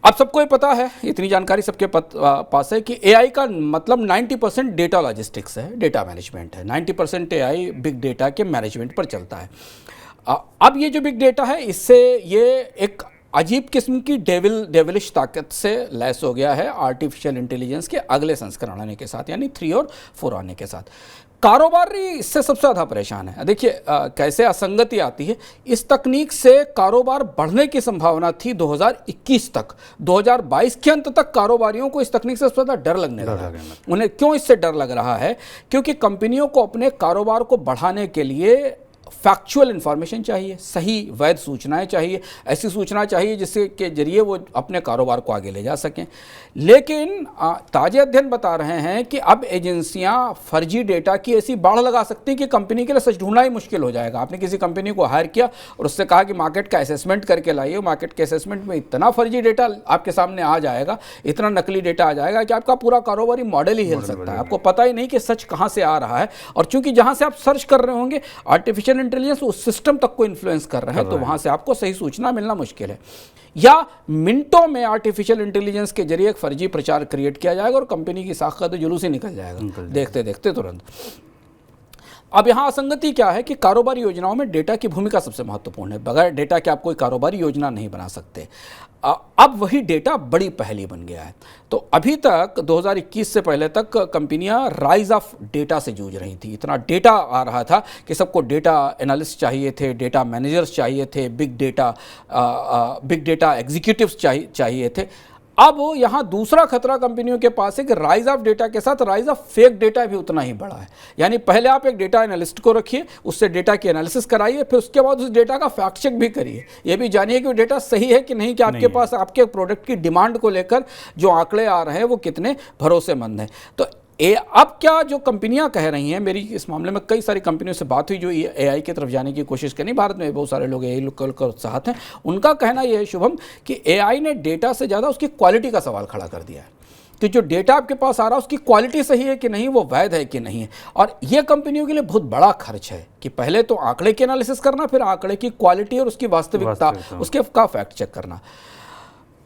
अब सबको ये पता है, इतनी जानकारी सबके पास है कि एआई का मतलब 90% डेटा लॉजिस्टिक्स है, डेटा मैनेजमेंट है। 90% एआई बिग डेटा के मैनेजमेंट पर चलता है। अब ये जो बिग डेटा है, इससे ये एक अजीब किस्म की डेविलिश ताकत से लैस हो गया है आर्टिफिशियल इंटेलिजेंस के अगले संस्करण आने के साथ, यानी 3 और 4 आने के साथ। कारोबारी इससे सबसे ज़्यादा परेशान है। देखिए कैसे असंगति आती है। इस तकनीक से कारोबार बढ़ने की संभावना थी 2021 तक। 2022 के अंत तक कारोबारियों को इस तकनीक से सबसे ज़्यादा डर लगने लगा। उन्हें क्यों इससे डर लग रहा है? क्योंकि कंपनियों को अपने कारोबार को बढ़ाने के लिए फैक्चुअल इन्फॉर्मेशन चाहिए, सही वैध सूचनाएं चाहिए, ऐसी सूचना चाहिए जिससे के जरिए वो अपने कारोबार को आगे ले जा सकें। लेकिन ताज़े अध्ययन बता रहे हैं कि अब एजेंसियां फर्जी डेटा की ऐसी बाढ़ लगा सकती हैं कि कंपनी के लिए सच ढूंढना ही मुश्किल हो जाएगा। आपने किसी कंपनी को हायर किया और उससे कहा कि मार्केट का असेसमेंट करके लाइए, मार्केट के असेसमेंट में इतना फर्जी डेटा आपके सामने आ जाएगा, इतना नकली डेटा आ जाएगा कि आपका पूरा कारोबारी मॉडल ही हिल सकता है। आपको पता ही नहीं कि सच कहाँ से आ रहा है। और चूंकि जहाँ से आप सर्च कर रहे होंगे आर्टिफिशियल इंटेलिजेंस उस सिस्टम तक को इन्फ्लुएंस कर रहे हैं, तो वहाँ से आपको सही सूचना मिलना मुश्किल है। या मिनटों में आर्टिफिशियल इंटेलिजेंस के जरिए एक फर्जी प्रचार क्रिएट किया जाएगा और कंपनी की साख का तो जुलूस ही निकल जाएगा देखते देखते तुरंत। अब यहाँ असंगति क्या है कि कारोबारी योजनाओं में डेटा की भूमिका सबसे महत्वपूर्ण है। बगैर डेटा के आप कोई कारोबारी योजना नहीं बना सकते। अब वही डेटा बड़ी पहेली बन गया है। तो अभी तक 2021 से पहले तक कंपनियां राइज ऑफ डेटा से जूझ रही थी। इतना डेटा आ रहा था कि सबको डेटा एनालिस्ट चाहिए थे, डेटा मैनेजर्स चाहिए थे, बिग डेटा एग्जीक्यूटिव्स चाहिए थे। अब यहाँ दूसरा खतरा कंपनियों के पास है कि राइज ऑफ डेटा के साथ राइज ऑफ फेक डेटा भी उतना ही बड़ा है। यानी पहले आप एक डेटा एनालिस्ट को रखिए, उससे डेटा की एनालिसिस कराइए, फिर उसके बाद उस डेटा का फैक्ट चेक भी करिए, ये भी जानिए कि वो डेटा सही है कि नहीं, कि आपके पास आपके प्रोडक्ट की डिमांड को लेकर जो आंकड़े आ रहे हैं वो कितने भरोसेमंद हैं। तो अब क्या जो कंपनियां कह रही हैं, मेरी इस मामले में कई सारी कंपनियों से बात हुई जो एआई की तरफ जाने की कोशिश करनी, भारत में बहुत सारे लोग एआई को उत्साहित हैं। उनका कहना यह है शुभम कि एआई ने डेटा से ज़्यादा उसकी क्वालिटी का सवाल खड़ा कर दिया है कि जो डेटा आपके पास आ रहा है उसकी क्वालिटी सही है कि नहीं, वो वैध है कि नहीं है। और ये कंपनियों के लिए बहुत बड़ा खर्च है कि पहले तो आंकड़े की एनालिसिस करना, फिर आंकड़े की क्वालिटी और उसकी वास्तविकता उसके का फैक्ट चेक करना।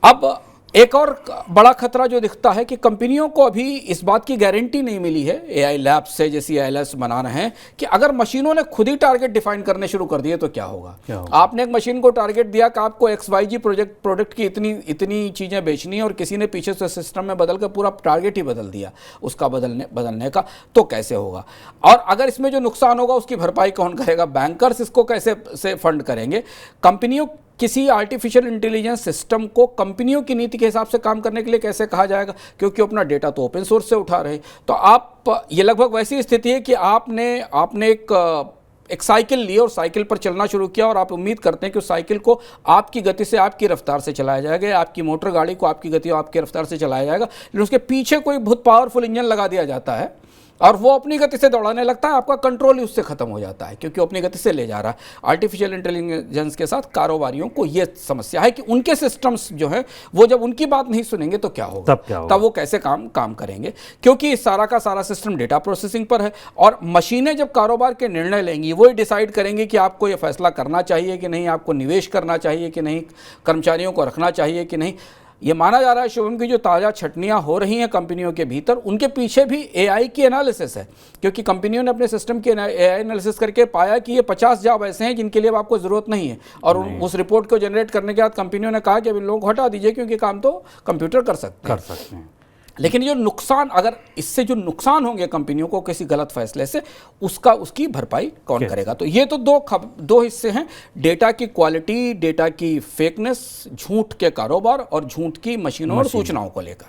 अब एक और बड़ा खतरा जो दिखता है कि कंपनियों को अभी इस बात की गारंटी नहीं मिली है एआई लैब से, जैसी एआईएलएस बना रहे हैं, कि अगर मशीनों ने खुद ही टारगेट डिफाइन करने शुरू कर दिए तो क्या होगा। आपने एक मशीन को टारगेट दिया कि आपको XYZ प्रोडक्ट की इतनी चीज़ें बेचनी है और किसी ने पीछे से सिस्टम में बदल कर पूरा टारगेट ही बदल दिया उसका बदलने का, तो कैसे होगा। और अगर इसमें जो नुकसान होगा उसकी भरपाई कौन करेगा, बैंकर्स इसको कैसे से फंड करेंगे। कंपनियों किसी आर्टिफिशियल इंटेलिजेंस सिस्टम को कंपनियों की नीति के हिसाब से काम करने के लिए कैसे कहा जाएगा, क्योंकि अपना डेटा तो ओपन सोर्स से उठा रहे। तो आप ये लगभग वैसी स्थिति है कि आपने एक साइकिल ली और साइकिल पर चलना शुरू किया और आप उम्मीद करते हैं कि उस साइकिल को आपकी गति से, आपकी रफ्तार से चलाया जाएगा, आपकी मोटर गाड़ी को आपकी गति और आपकी रफ्तार से चलाया जाएगा, लेकिन उसके पीछे कोई बहुत पावरफुल इंजन लगा दिया जाता है और वो अपनी गति से दौड़ाने लगता है। आपका कंट्रोल ही उससे खत्म हो जाता है क्योंकि अपनी गति से ले जा रहा है। आर्टिफिशियल इंटेलिजेंस के साथ कारोबारियों को ये समस्या है कि उनके सिस्टम्स जो है वो जब उनकी बात नहीं सुनेंगे तो क्या होगा, तब वो कैसे काम करेंगे, क्योंकि सारा का सारा सिस्टम डेटा प्रोसेसिंग पर है। और मशीनें जब कारोबार के निर्णय लेंगी वो ही डिसाइड करेंगी कि आपको ये फैसला करना चाहिए कि नहीं, आपको निवेश करना चाहिए कि नहीं, कर्मचारियों को रखना चाहिए कि नहीं। ये माना जा रहा है शुभम की जो ताज़ा छटनियां हो रही हैं कंपनियों के भीतर, उनके पीछे भी एआई की एनालिसिस है, क्योंकि कंपनियों ने अपने सिस्टम की एआई एनालिसिस करके पाया कि ये 50 जॉब ऐसे हैं जिनके लिए अब आपको ज़रूरत नहीं है। और उस रिपोर्ट को जनरेट करने के बाद कंपनियों ने कहा कि अब इन लोगों को हटा दीजिए क्योंकि काम तो कंप्यूटर कर सकते हैं। लेकिन ये नुकसान, अगर इससे जो नुकसान होंगे कंपनियों को किसी गलत फैसले से, उसकी भरपाई कौन करेगा। तो ये तो दो हिस्से हैं, डेटा की क्वालिटी, डेटा की फेकनेस, झूठ के कारोबार और झूठ की मशीनों और सूचनाओं को लेकर।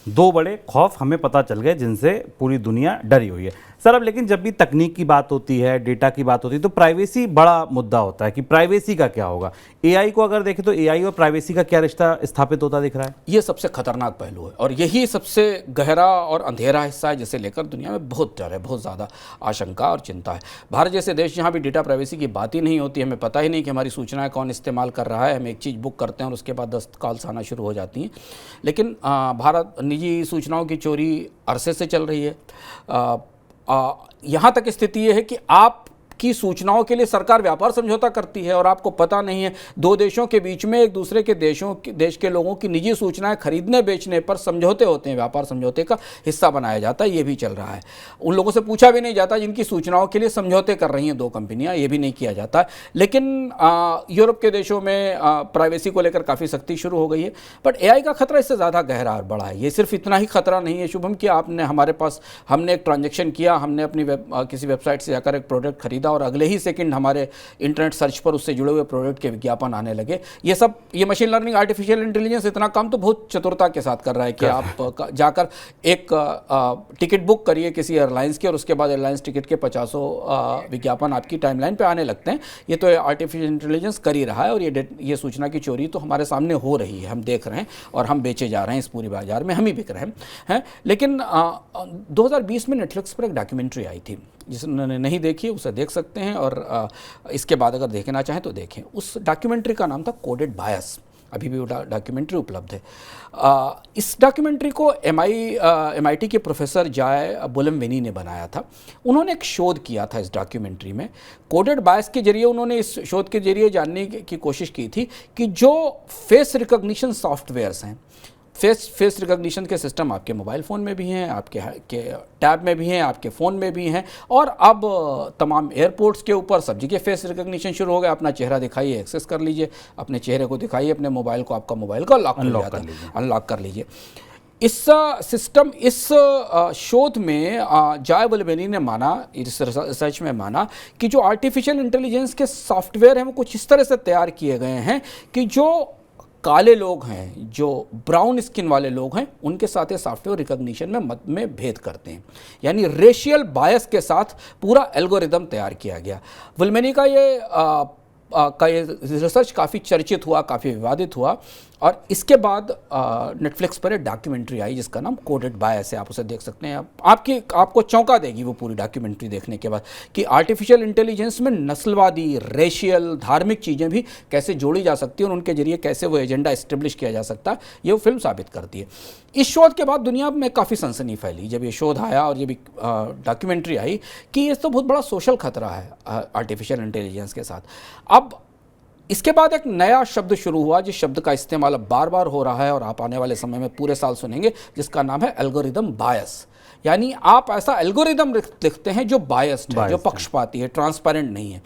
दो बड़े खौफ हमें पता चल गए जिनसे पूरी दुनिया डरी हुई है। सर, अब लेकिन जब भी तकनीक की बात होती है, डेटा की बात होती है, तो प्राइवेसी बड़ा मुद्दा होता है कि प्राइवेसी का क्या होगा। एआई को अगर देखें तो एआई और प्राइवेसी का क्या रिश्ता स्थापित होता दिख रहा है? ये सबसे खतरनाक पहलू है और यही सबसे गहरा और अंधेरा हिस्सा है जिसे लेकर दुनिया में बहुत डर है, बहुत ज़्यादा आशंका और चिंता है। भारत जैसे देश जहाँ भी डेटा प्राइवेसी की बात ही नहीं होती, हमें पता ही नहीं कि हमारी सूचनाएं कौन इस्तेमाल कर रहा है, हम एक चीज़ बुक करते हैं और उसके बाद 10 कॉल्स आना शुरू हो जाती हैं। लेकिन भारत निजी सूचनाओं की चोरी अरसे से चल रही है। यहाँ तक स्थिति ये है कि आप की सूचनाओं के लिए सरकार व्यापार समझौता करती है और आपको पता नहीं है। दो देशों के बीच में एक दूसरे के देश के लोगों की निजी सूचनाएं खरीदने बेचने पर समझौते होते हैं, व्यापार समझौते का हिस्सा बनाया जाता है। ये भी चल रहा है। उन लोगों से पूछा भी नहीं जाता जिनकी सूचनाओं के लिए समझौते कर रही हैं दो कंपनियां, ये भी नहीं किया जाता। लेकिन यूरोप के देशों में प्राइवेसी को लेकर काफ़ी सख्ती शुरू हो गई है। बट एआई का खतरा इससे ज़्यादा गहरा और बड़ा है। ये सिर्फ इतना ही खतरा नहीं है शुभम कि हमने एक ट्रांजेक्शन किया, हमने अपनी किसी वेबसाइट से जाकर एक प्रोडक्ट खरीदा खरीदा और अगले ही सेकंड हमारे इंटरनेट सर्च पर उससे जुड़े हुए प्रोडक्ट के विज्ञापन आने लगे। ये मशीन लर्निंग, आर्टिफिशियल इंटेलिजेंस इतना काम तो बहुत चतुरता के साथ कर रहा है कि आप जाकर एक टिकट बुक करिए किसी एयरलाइंस की और उसके बाद एयरलाइंस टिकट के 50 विज्ञापन आपकी टाइमलाइन पे आने लगते हैं। ये तो आर्टिफिशियल इंटेलिजेंस कर ही रहा है और ये सूचना की चोरी तो हमारे सामने हो रही है, हम देख रहे हैं और हम बेचे जा रहे हैं इस पूरी बाजार में, हम ही बिक रहे हैं। लेकिन 2020 में नेटफ्लिक्स पर एक डॉक्यूमेंट्री आई थी, जिसने नहीं देखी उसे देख सकते हैं और इसके बाद अगर देखना चाहें तो देखें। उस डॉक्यूमेंट्री का नाम था कोडेड बायस, अभी भी वो डॉक्यूमेंट्री उपलब्ध है। इस डॉक्यूमेंट्री को MIT के प्रोफेसर जाय बुलमवेनी ने बनाया था। उन्होंने एक शोध किया था इस डॉक्यूमेंट्री में। कोडेड बायस के जरिए उन्होंने इस शोध के जरिए जानने की कोशिश की थी कि जो फेस रिकॉग्निशन सॉफ्टवेयर्स हैं, फेस रिकॉग्निशन के सिस्टम आपके मोबाइल फ़ोन में भी हैं, आपके टैब में भी हैं, आपके फ़ोन में भी हैं और अब तमाम एयरपोर्ट्स के ऊपर सब जगह फेस रिकॉग्निशन शुरू हो गया। अपना चेहरा दिखाइए, एक्सेस कर लीजिए, अपने चेहरे को दिखाइए अपने मोबाइल को, आपका मोबाइल को अनलॉक कर लीजिए। इस सिस्टम, इस शोध में जाय बुलमवेनी ने माना, इस रिसर्च में माना कि जो आर्टिफिशियल इंटेलिजेंस के सॉफ्टवेयर हैं वो कुछ इस तरह से तैयार किए गए हैं कि जो काले लोग हैं, जो ब्राउन स्किन वाले लोग हैं, उनके साथ ये सॉफ्टवेयर रिकॉग्निशन में भेद करते हैं। यानी रेशियल बायस के साथ पूरा एल्गोरिदम तैयार किया गया। बुलमवेनी का ये रिसर्च काफ़ी चर्चित हुआ, काफ़ी विवादित हुआ और इसके बाद नेटफ्लिक्स पर एक डॉक्यूमेंट्री आई जिसका नाम कोडेड बायस है। आप उसे देख सकते हैं। आपको चौंका देगी वो पूरी डॉक्यूमेंट्री देखने के बाद कि आर्टिफिशियल इंटेलिजेंस में नस्लवादी, रेशियल, धार्मिक चीज़ें भी कैसे जोड़ी जा सकती हैं और उनके जरिए कैसे वो एजेंडा इस्टेब्लिश किया जा सकता है, ये वो फिल्म साबित करती है। इस शोध के बाद दुनिया में काफ़ी सनसनी फैली जब ये शोध आया और ये भी डॉक्यूमेंट्री आई कि ये तो बहुत बड़ा सोशल खतरा है आर्टिफिशियल इंटेलिजेंस के साथ। अब इसके बाद एक नया शब्द शुरू हुआ जिस शब्द का इस्तेमाल अब बार बार हो रहा है और आप आने वाले समय में पूरे साल सुनेंगे, जिसका नाम है एल्गोरिदम बायस। यानी आप ऐसा एल्गोरिदम लिखते हैं जो बायस्ड है, जो पक्षपाती है, ट्रांसपेरेंट नहीं है।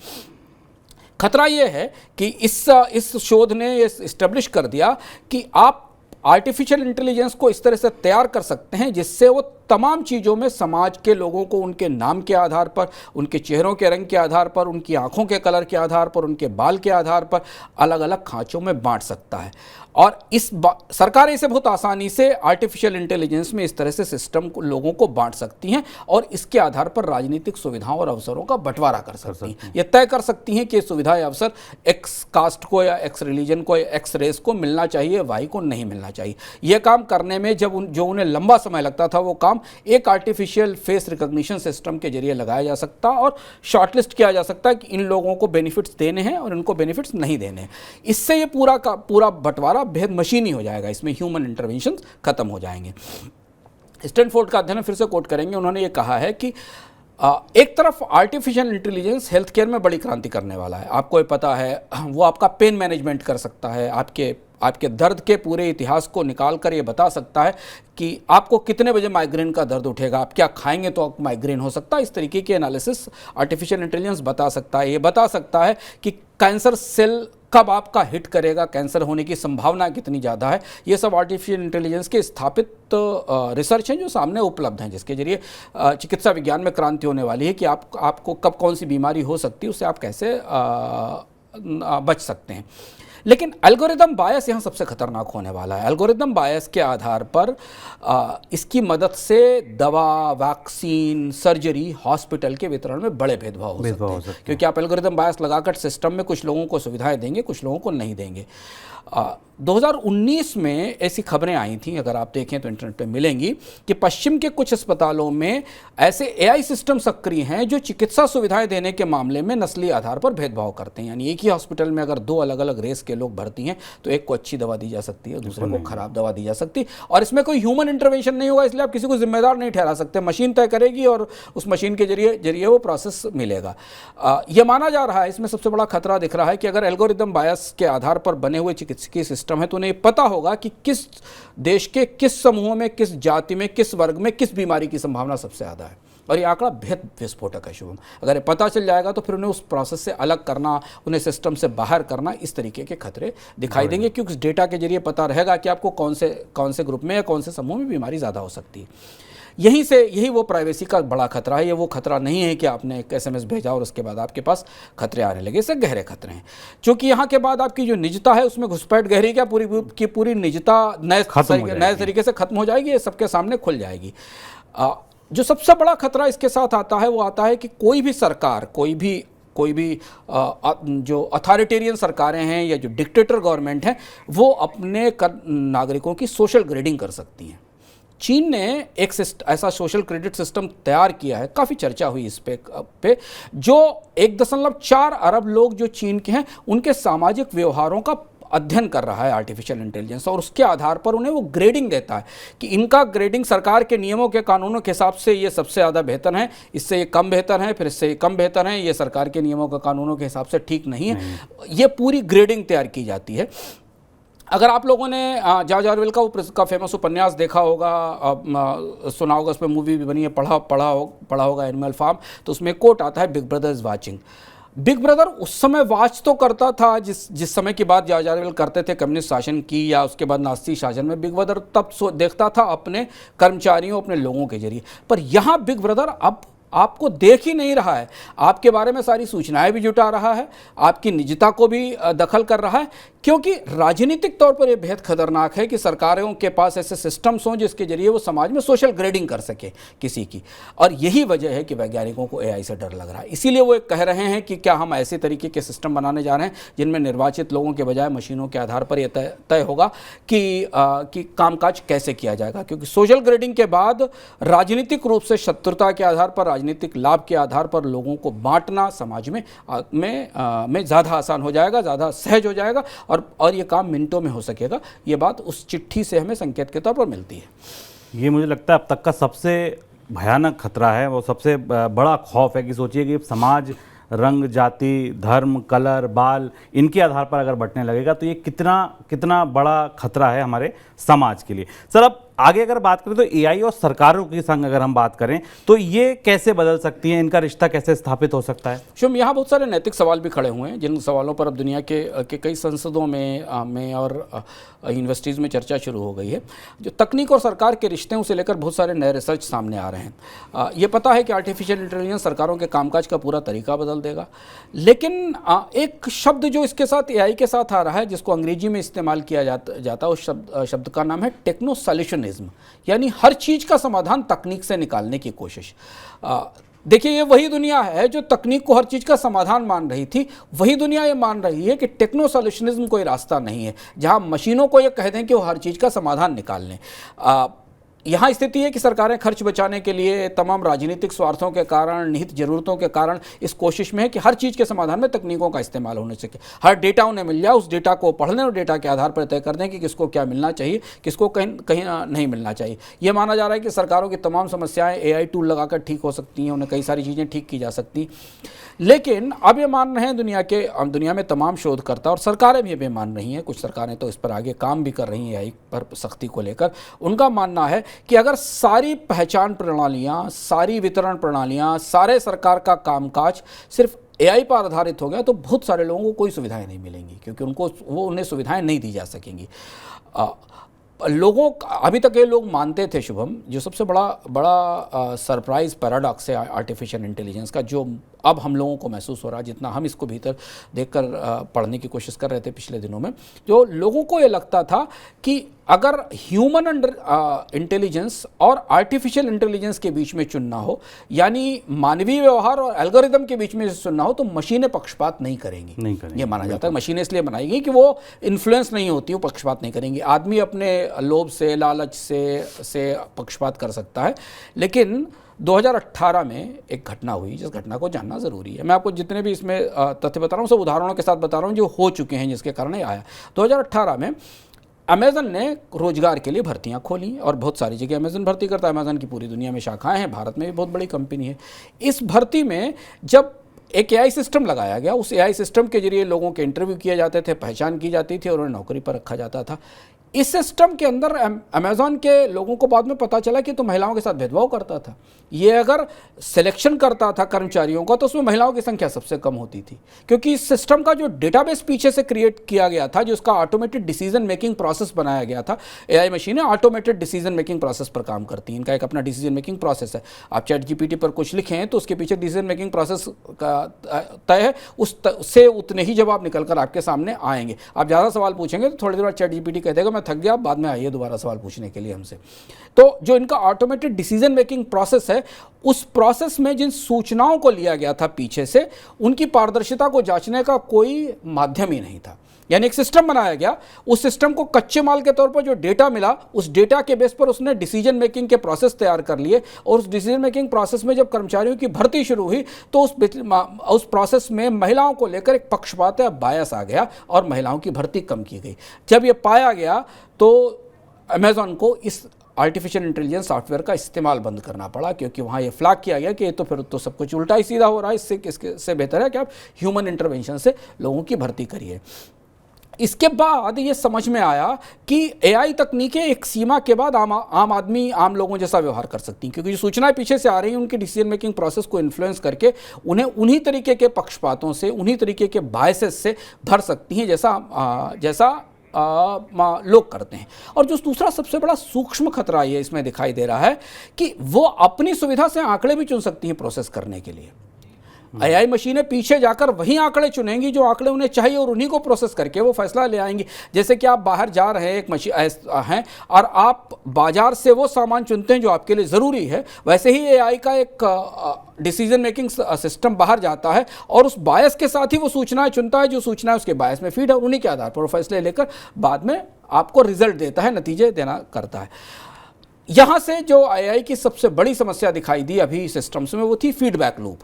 खतरा यह है कि इस शोध ने ये इस्टेब्लिश कर दिया कि आप आर्टिफिशियल इंटेलिजेंस को इस तरह से तैयार कर सकते हैं जिससे वो तमाम चीज़ों में समाज के लोगों को उनके नाम के आधार पर, उनके चेहरों के रंग के आधार पर, उनकी आंखों के कलर के आधार पर, उनके बाल के आधार पर अलग अलग खांचों में बांट सकता है। और सरकारें इसे बहुत आसानी से आर्टिफिशियल इंटेलिजेंस में इस तरह से सिस्टम को लोगों को बांट सकती हैं और इसके आधार पर राजनीतिक सुविधाओं और अवसरों का बंटवारा कर सकती हैं। ये तय कर सकती हैं कि सुविधा या अवसर एक्स कास्ट को या एक्स रिलीजन को या एक्स रेस को मिलना चाहिए, वाई को नहीं मिलना चाहिए। यह काम करने में जो उन्हें लंबा समय लगता था वो काम एक आर्टिफिशियल फेस रिकॉग्निशन सिस्टम के जरिए लगाया जा सकता और शॉर्टलिस्ट किया जा सकता है कि इन लोगों को बेनिफिट्स देने हैं और इनको बेनिफिट्स नहीं देने हैं। इससे ये पूरा का पूरा बंटवारा बेहद मशीनी हो जाएगा, इसमें ह्यूमन इंटरवेंशन खत्म हो जाएंगे। स्टैनफोर्ड का अध्ययन फिर से कोट करेंगे, उन्होंने ये कहा है कि एक तरफ आर्टिफिशियल इंटेलिजेंस हेल्थ केयर में बड़ी क्रांति करने वाला है। आपको ये पता है वो आपका पेन मैनेजमेंट कर सकता है, आपके दर्द के पूरे इतिहास को निकाल कर ये बता सकता है कि आपको कितने बजे माइग्रेन का दर्द उठेगा, आप क्या खाएंगे तो आपको माइग्रेन हो सकता है। इस तरीके के एनालिसिस आर्टिफिशियल इंटेलिजेंस बता सकता है। ये बता सकता है कि कैंसर सेल कब आपका हिट करेगा, कैंसर होने की संभावना कितनी ज़्यादा है। ये सब आर्टिफिशियल इंटेलिजेंस के स्थापित रिसर्च हैं जो सामने उपलब्ध हैं, जिसके जरिए चिकित्सा विज्ञान में क्रांति होने वाली है कि आपको कब कौन सी बीमारी हो सकती है, उससे आप कैसे बच सकते हैं। लेकिन एल्गोरिदम बायस यहाँ सबसे खतरनाक होने वाला है। एल्गोरिदम बायस के आधार पर इसकी मदद से दवा, वैक्सीन, सर्जरी, हॉस्पिटल के वितरण में बड़े भेदभाव हो सकते हैं, क्योंकि आप एल्गोरिदम बायस लगाकर सिस्टम में कुछ लोगों को सुविधाएं देंगे, कुछ लोगों को नहीं देंगे। 2019 में ऐसी खबरें आई थी, अगर आप देखें तो इंटरनेट पे मिलेंगी, कि पश्चिम के कुछ अस्पतालों में ऐसे AI सिस्टम सक्रिय हैं जो चिकित्सा सुविधाएं देने के मामले में नस्ली आधार पर भेदभाव करते हैं। यानी एक ही हॉस्पिटल में अगर दो अलग अलग रेस के लोग भर्ती हैं तो एक को अच्छी दवा दी जा सकती है, दूसरे को खराब दवा दी जा सकती है, और इसमें कोई ह्यूमन इंटरवेंशन नहीं होगा, इसलिए आप किसी को जिम्मेदार नहीं ठहरा सकते। मशीन तय करेगी और उस मशीन के जरिए वो प्रोसेस मिलेगा। यह माना जा रहा है, इसमें सबसे बड़ा खतरा दिख रहा है कि अगर एल्गोरिदम बायस के आधार पर बने हुए चिकित्सकीय सिस्टम है तो उन्हें पता होगा कि किस देश के किस समूह में, किस जाति में, किस वर्ग में किस बीमारी की संभावना सबसे ज़्यादा है। और ये आंकड़ा बेहद विस्फोटक है शुभम। अगर ये पता चल जाएगा तो फिर उन्हें उस प्रोसेस से अलग करना, उन्हें सिस्टम से बाहर करना, इस तरीके के खतरे दिखाई देंगे, क्योंकि उस डेटा के जरिए पता रहेगा कि आपको कौन से ग्रुप में या कौन से समूह में बीमारी ज़्यादा हो सकती है। यही वो प्राइवेसी का बड़ा खतरा है। ये वो खतरा नहीं है कि आपने एक SMS भेजा और उसके बाद आपके पास खतरे आने लगे, इससे गहरे खतरे हैं। क्योंकि यहाँ के बाद आपकी जो निजता है उसमें घुसपैठ गहरी, क्या पूरी की पूरी निजता नए तरीके से खत्म हो जाएगी, ये सबके सामने खुल जाएगी। जो सबसे बड़ा खतरा इसके साथ आता है वो आता है कि कोई भी सरकार, कोई भी जो अथॉरिटेरियन सरकारें हैं या जो डिक्टेटर गवर्नमेंट है, वो अपने नागरिकों की सोशल ग्रेडिंग कर सकती हैं। चीन ने एक ऐसा सोशल क्रेडिट सिस्टम तैयार किया है, काफ़ी चर्चा हुई इस पे जो 1.4 अरब लोग जो चीन के हैं उनके सामाजिक व्यवहारों का अध्ययन कर रहा है आर्टिफिशियल इंटेलिजेंस, और उसके आधार पर उन्हें वो ग्रेडिंग देता है कि इनका ग्रेडिंग सरकार के नियमों के कानूनों के हिसाब से ये सबसे ज़्यादा बेहतर है, इससे ये कम बेहतर है, फिर इससे ये कम बेहतर है, ये सरकार के नियमों के कानूनों के हिसाब से ठीक नहीं है। ये पूरी ग्रेडिंग तैयार की जाती है। अगर आप लोगों ने जॉर्ज ऑरवेल का फेमस उपन्यास देखा होगा, सुना होगा, उस पर मूवी भी बनी है, पढ़ा होगा एनिमल फार्म, तो उसमें कोट आता है, big brother is watching. Big brother उस समय वाच तो करता था जिस समय की बात जॉर्ज ऑरवेल करते थे कम्युनिस्ट शासन की या उसके बाद नाज़ी शासन में, बिग ब्रदर तब देखता था अपने कर्मचारियों, अपने लोगों के जरिए। पर यहाँ बिग ब्रदर अब आपको देख ही नहीं रहा है, आपके बारे में सारी सूचनाएं भी जुटा रहा है, आपकी निजता को भी दखल कर रहा है, क्योंकि राजनीतिक तौर पर यह बेहद खतरनाक है कि सरकारों के पास ऐसे सिस्टम्स हों जिसके जरिए वो समाज में सोशल ग्रेडिंग कर सके किसी की। और यही वजह है कि वैज्ञानिकों को AI से डर लग रहा है। इसीलिए वो कह रहे हैं कि क्या हम ऐसे तरीके के सिस्टम बनाने जा रहे हैं जिनमें निर्वाचित लोगों के बजाय मशीनों के आधार पर यह तय होगा कि कामकाज कैसे किया जाएगा। क्योंकि सोशल ग्रेडिंग के बाद राजनीतिक रूप से शत्रुता के आधार पर, राजनीतिक लाभ के आधार पर लोगों को बांटना समाज में ज़्यादा आसान हो जाएगा, ज़्यादा सहज हो जाएगा, और ये काम मिनटों में हो सकेगा। ये बात उस चिट्ठी से हमें संकेत के तौर पर मिलती है। ये मुझे लगता है अब तक का सबसे भयानक खतरा है, वो सबसे बड़ा खौफ है कि सोचिए कि समाज रंग, जाति, धर्म, कलर, बाल, इनके आधार पर अगर बंटने लगेगा तो ये कितना बड़ा खतरा है हमारे समाज के लिए। सर, अब आगे अगर बात करें तो AI और सरकारों के संग अगर हम बात करें तो ये कैसे बदल सकती हैं, इनका रिश्ता कैसे स्थापित हो सकता है? शुभ, यहाँ बहुत सारे नैतिक सवाल भी खड़े हुए हैं जिन सवालों पर अब दुनिया के कई संसदों में और यूनिवर्सिटीज़ में चर्चा शुरू हो गई है। जो तकनीक और सरकार के रिश्ते उसे लेकर बहुत सारे नए रिसर्च सामने आ रहे हैं। ये पता है कि आर्टिफिशियल इंटेलिजेंस सरकारों के कामकाज का पूरा तरीका बदल देगा, लेकिन एक शब्द जो इसके साथ AI के साथ आ रहा है जिसको अंग्रेजी में इस्तेमाल किया जाता है, उस शब्द का नाम है टेक्नो सॉल्यूशनिज्म, यानी हर चीज का समाधान तकनीक से निकालने की कोशिश। देखिए, ये वही दुनिया है जो तकनीक को हर चीज का समाधान मान रही थी, वही दुनिया ये मान रही है कि टेक्नो सॉल्यूशनिज्म कोई रास्ता नहीं है जहां मशीनों को ये कह दें कि वो हर चीज का समाधान निकाल लें। यहाँ स्थिति है कि सरकारें खर्च बचाने के लिए, तमाम राजनीतिक स्वार्थों के कारण, निहित जरूरतों के कारण इस कोशिश में है कि हर चीज़ के समाधान में तकनीकों का इस्तेमाल होने सके, हर डेटा उन्हें मिल जाए, उस डेटा को पढ़ लें और डेटा के आधार पर तय कर दें कि किसको क्या मिलना चाहिए, किसको कहीं नहीं मिलना चाहिए। यह माना जा रहा है कि सरकारों की तमाम समस्याएं AI टूल लगाकर ठीक हो सकती हैं, उन्हें कई सारी चीज़ें ठीक की जा सकती। लेकिन अब ये मान रहे हैं दुनिया में तमाम शोधकर्ता और सरकारें भी ये मान रही हैं, कुछ सरकारें तो इस पर आगे काम भी कर रही हैं AI पर सख्ती को लेकर। उनका मानना है कि अगर सारी पहचान प्रणालियां, सारी वितरण प्रणालियां, सारे सरकार का कामकाज सिर्फ AI पर आधारित हो गया तो बहुत सारे लोगों को कोई सुविधाएं नहीं मिलेंगी, क्योंकि उन्हें सुविधाएं नहीं दी जा सकेंगी। अभी तक ये लोग मानते थे, शुभम, जो सबसे बड़ा सरप्राइज पैराडॉक्स है आर्टिफिशियल इंटेलिजेंस का, जो अब हम लोगों को महसूस हो रहा है, जितना हम इसको भीतर देखकर पढ़ने की कोशिश कर रहे थे पिछले दिनों में, जो लोगों को ये लगता था कि अगर ह्यूमन इंटेलिजेंस और आर्टिफिशियल इंटेलिजेंस के बीच में चुनना हो, यानी मानवीय व्यवहार और एल्गोरिदम के बीच में चुनना हो, तो मशीनें पक्षपात नहीं करेंगी। ये माना जाता है, मशीनें इसलिए बनाई गई कि वो इन्फ्लुएंस नहीं होती, वो पक्षपात नहीं करेंगी। आदमी अपने लोभ से, लालच से पक्षपात कर सकता है, लेकिन 2018 में एक घटना हुई जिस घटना को जानना ज़रूरी है। मैं आपको जितने भी इसमें तथ्य बता रहा हूँ सब उदाहरणों के साथ बता रहा हूँ जो हो चुके हैं, जिसके कारण ये आया। 2018 में अमेज़न ने रोजगार के लिए भर्तियां खोली और बहुत सारी जगह अमेज़न भर्ती करता है। अमेज़न की पूरी दुनिया में शाखाएं हैं, भारत में भी बहुत बड़ी कंपनी है। इस भर्ती में जब एक AI सिस्टम लगाया गया, उस AI सिस्टम के जरिए लोगों के इंटरव्यू किए जाते थे, पहचान की जाती थी और उन्हें नौकरी पर रखा जाता था। इस सिस्टम के अंदर अमेज़ॉन के लोगों को बाद में पता चला कि तो महिलाओं के साथ भेदभाव करता था। ये अगर सिलेक्शन करता था कर्मचारियों का तो उसमें महिलाओं की संख्या सबसे कम होती थी, क्योंकि इस सिस्टम का जो डेटाबेस पीछे से क्रिएट किया गया था, जो उसका ऑटोमेटेड डिसीजन मेकिंग प्रोसेस बनाया गया था। एआई मशीनें ऑटोमेटेड डिसीजन मेकिंग प्रोसेस पर काम करती हैं, इनका एक अपना डिसीजन मेकिंग प्रोसेस है। आप चैट जीपीटी पर कुछ लिखें तो उसके पीछे डिसीजन मेकिंग प्रोसेस का तय है, उससे उतने ही जवाब निकल कर आपके सामने आएंगे। आप ज़्यादा सवाल पूछेंगे तो थोड़ी देर बाद चैट जीपीटी कह देगा मैं थक गया, बाद में आइए दोबारा सवाल पूछने के लिए हमसे। तो जो इनका ऑटोमेटेड डिसीजन मेकिंग प्रोसेस है, उस प्रोसेस में जिन सूचनाओं को लिया गया था पीछे से, उनकी पारदर्शिता को जांचने का कोई माध्यम ही नहीं था। यानी एक सिस्टम बनाया गया, उस सिस्टम को कच्चे माल के तौर पर जो डेटा मिला, उस डेटा के बेस पर उसने डिसीजन मेकिंग के प्रोसेस तैयार कर लिए, और उस डिसीजन मेकिंग प्रोसेस में जब कर्मचारियों की भर्ती शुरू हुई तो उस प्रोसेस में महिलाओं को लेकर एक पक्षपात या बायस आ गया और महिलाओं की भर्ती कम की गई। जब ये पाया गया तो अमेज़ॉन को इस आर्टिफिशियल इंटेलिजेंस सॉफ्टवेयर का इस्तेमाल बंद करना पड़ा, क्योंकि वहाँ ये फ्लैग किया गया कि ये तो फिर तो सब कुछ उल्टा ही सीधा हो रहा है, इससे बेहतर है कि आप ह्यूमन इंटरवेंशन से लोगों की भर्ती करिए। इसके बाद ये समझ में आया कि एआई तकनीकें एक सीमा के बाद आम आदमी, आम लोगों जैसा व्यवहार कर सकती हैं, क्योंकि जो सूचनाएं पीछे से आ रही हैं उनकी डिसीजन मेकिंग प्रोसेस को इन्फ्लुएंस करके उन्हें उन्हीं तरीके के पक्षपातों से, उन्हीं तरीके के बायसेस से भर सकती हैं जैसा लोग करते हैं। और जो दूसरा सबसे बड़ा सूक्ष्म खतरा ये इसमें दिखाई दे रहा है कि वो अपनी सुविधा से आंकड़े भी चुन सकती हैं प्रोसेस करने के लिए। एआई मशीनें पीछे जाकर वही आंकड़े चुनेंगी जो आंकड़े उन्हें चाहिए और उन्हीं को प्रोसेस करके वो फैसला ले आएंगी। जैसे कि आप बाहर जा रहे हैं, एक मशीन हैं और आप बाजार से वो सामान चुनते हैं जो आपके लिए ज़रूरी है, वैसे ही एआई का एक डिसीजन मेकिंग सिस्टम बाहर जाता है और उस बायस के साथ ही वो सूचनाएं चुनता है जो सूचनाएं उसके बायस में फीड है, और उन्हीं के आधार पर वो फैसले लेकर बाद में आपको रिजल्ट देता है, नतीजे देना करता है। यहाँ से जो एआई की सबसे बड़ी समस्या दिखाई दी अभी सिस्टम्स में वो थी फीडबैक लूप,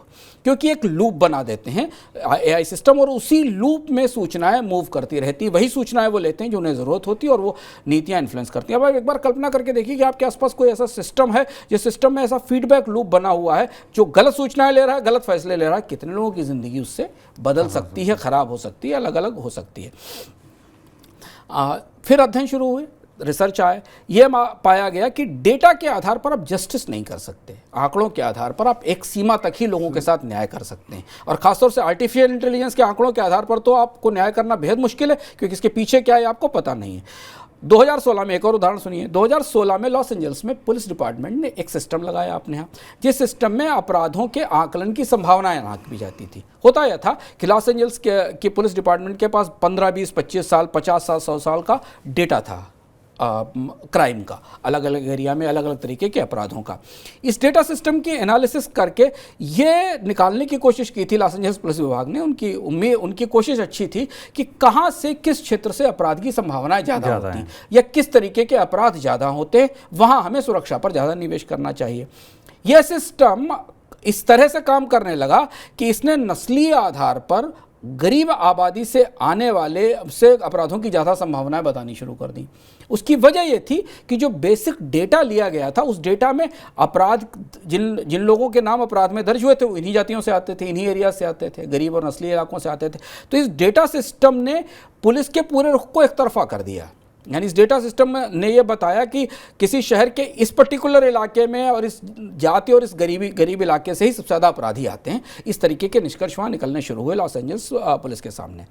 क्योंकि एक लूप बना देते हैं एआई सिस्टम और उसी लूप में सूचनाएं मूव करती रहती, वही सूचनाएं वो लेते हैं जो उन्हें ज़रूरत होती है और वो नीतियां इन्फ्लुएंस करती हैं। अब एक बार कल्पना करके देखिए कि आपके आसपास कोई ऐसा सिस्टम है जिस सिस्टम में ऐसा फीडबैक लूप बना हुआ है जो गलत सूचनाएं ले रहा है, गलत फैसले ले रहा है। कितने लोगों की ज़िंदगी उससे बदल सकती है, ख़राब हो सकती है, अलग अलग हो सकती है। फिर अध्ययन शुरू हुए, रिसर्च आए, यह पाया गया कि डेटा के आधार पर आप जस्टिस नहीं कर सकते, आंकड़ों के आधार पर आप एक सीमा तक ही लोगों के साथ न्याय कर सकते हैं, और खासतौर से आर्टिफिशियल इंटेलिजेंस के आंकड़ों के आधार पर तो आपको न्याय करना बेहद मुश्किल है, क्योंकि इसके पीछे क्या है आपको पता नहीं है। 2016 में एक और उदाहरण सुनिए। 2016 में लॉस एंजल्स में पुलिस डिपार्टमेंट ने एक सिस्टम लगाया अपने यहाँ, जिस सिस्टम में अपराधों के आकलन की संभावनाएं आंकी जाती थी। होता यह था कि लॉस एंजल्स के पुलिस डिपार्टमेंट के पास 15, 20, 25 साल, 50 साल, 100 साल का डेटा था क्राइम का, अलग अलग एरिया में अलग अलग तरीके के अपराधों का। इस डेटा सिस्टम की एनालिसिस करके ये निकालने की कोशिश की थी लॉस एंजल्स पुलिस विभाग ने। उनकी कोशिश अच्छी थी कि कहाँ से, किस क्षेत्र से अपराध की संभावनाएं ज़्यादा होती हैं या किस तरीके के अपराध ज़्यादा होते हैं, वहाँ हमें सुरक्षा पर ज़्यादा निवेश करना चाहिए। यह सिस्टम इस तरह से काम करने लगा कि इसने नस्लीय आधार पर गरीब आबादी से आने वाले से अपराधों की ज़्यादा संभावनाएं बतानी शुरू कर दी। उसकी वजह यह थी कि जो बेसिक डेटा लिया गया था, उस डेटा में अपराध, जिन लोगों के नाम अपराध में दर्ज हुए थे वो इन्हीं जातियों से आते थे, इन्हीं एरिया से आते थे, गरीब और नस्लीय इलाकों से आते थे। तो इस डेटा सिस्टम ने पुलिस के पूरे रुख को एक तरफा कर दिया। यानी इस डेटा सिस्टम ने यह बताया कि किसी शहर के इस पर्टिकुलर इलाके में और इस जाति और इस गरीब इलाके से ही सबसे ज़्यादा अपराधी आते हैं। इस तरीके के निष्कर्ष वहाँ निकलने शुरू हुए लॉस एंजल्स पुलिस के सामने।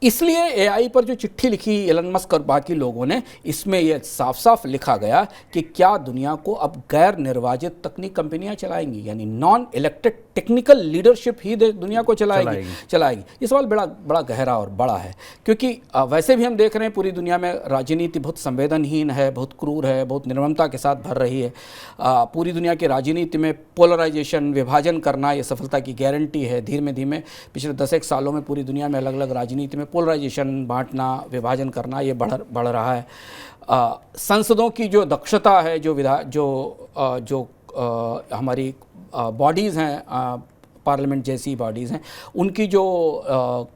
इसलिए एआई पर जो चिट्ठी लिखी एलन मस्क और बाकी लोगों ने, इसमें यह साफ साफ लिखा गया कि क्या दुनिया को अब गैर निर्वाचित तकनीक कंपनियां चलाएंगी, यानी नॉन इलेक्टेड टेक्निकल लीडरशिप ही दुनिया को चलाएगी। ये सवाल बड़ा गहरा और बड़ा है, क्योंकि वैसे भी हम देख रहे हैं पूरी दुनिया में राजनीति बहुत संवेदनहीन है, बहुत क्रूर है, बहुत निर्ममता के साथ भर रही है। पूरी दुनिया की राजनीति में पोलराइजेशन, विभाजन करना, ये सफलता की गारंटी है। धीमे धीमे पिछले 10 सालों में पूरी दुनिया में अलग अलग राजनीति में पोलराइजेशन, बांटना, विभाजन करना, ये बढ़ रहा है। संसदों की जो दक्षता है, जो हमारी बॉडीज़ हैं, पार्लियामेंट जैसी बॉडीज़ हैं, उनकी जो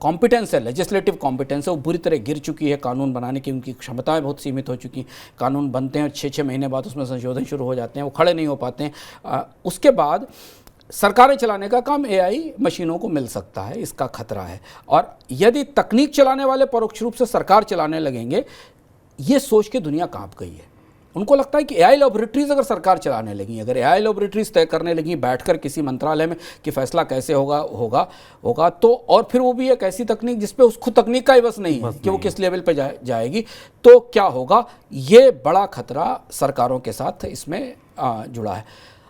कॉम्पिटेंस है, लेजिस्लेटिव कॉम्पिटेंस है, वो बुरी तरह गिर चुकी है। कानून बनाने की उनकी क्षमताएं बहुत सीमित हो चुकी हैं। कानून बनते हैं और 6-6 महीने बाद उसमें संशोधन शुरू हो जाते हैं, वो खड़े नहीं हो पाते हैं। उसके बाद सरकारें चलाने का काम एआई मशीनों को मिल सकता है, इसका खतरा है। और यदि तकनीक चलाने वाले परोक्ष रूप से सरकार चलाने लगेंगे ये सोच के दुनिया कांप गई है। उनको लगता है कि एआई लैबोरेटरीज अगर सरकार चलाने लगी, अगर एआई लैबोरेटरीज तय करने लगी बैठकर किसी मंत्रालय में कि फैसला कैसे होगा तो, और फिर वो भी एक ऐसी तकनीक जिस पे उस खुद तकनीक का ही बस नहीं है कि वो किस लेवल पे जाएगी, तो क्या होगा। ये बड़ा खतरा सरकारों के साथ इसमें जुड़ा है।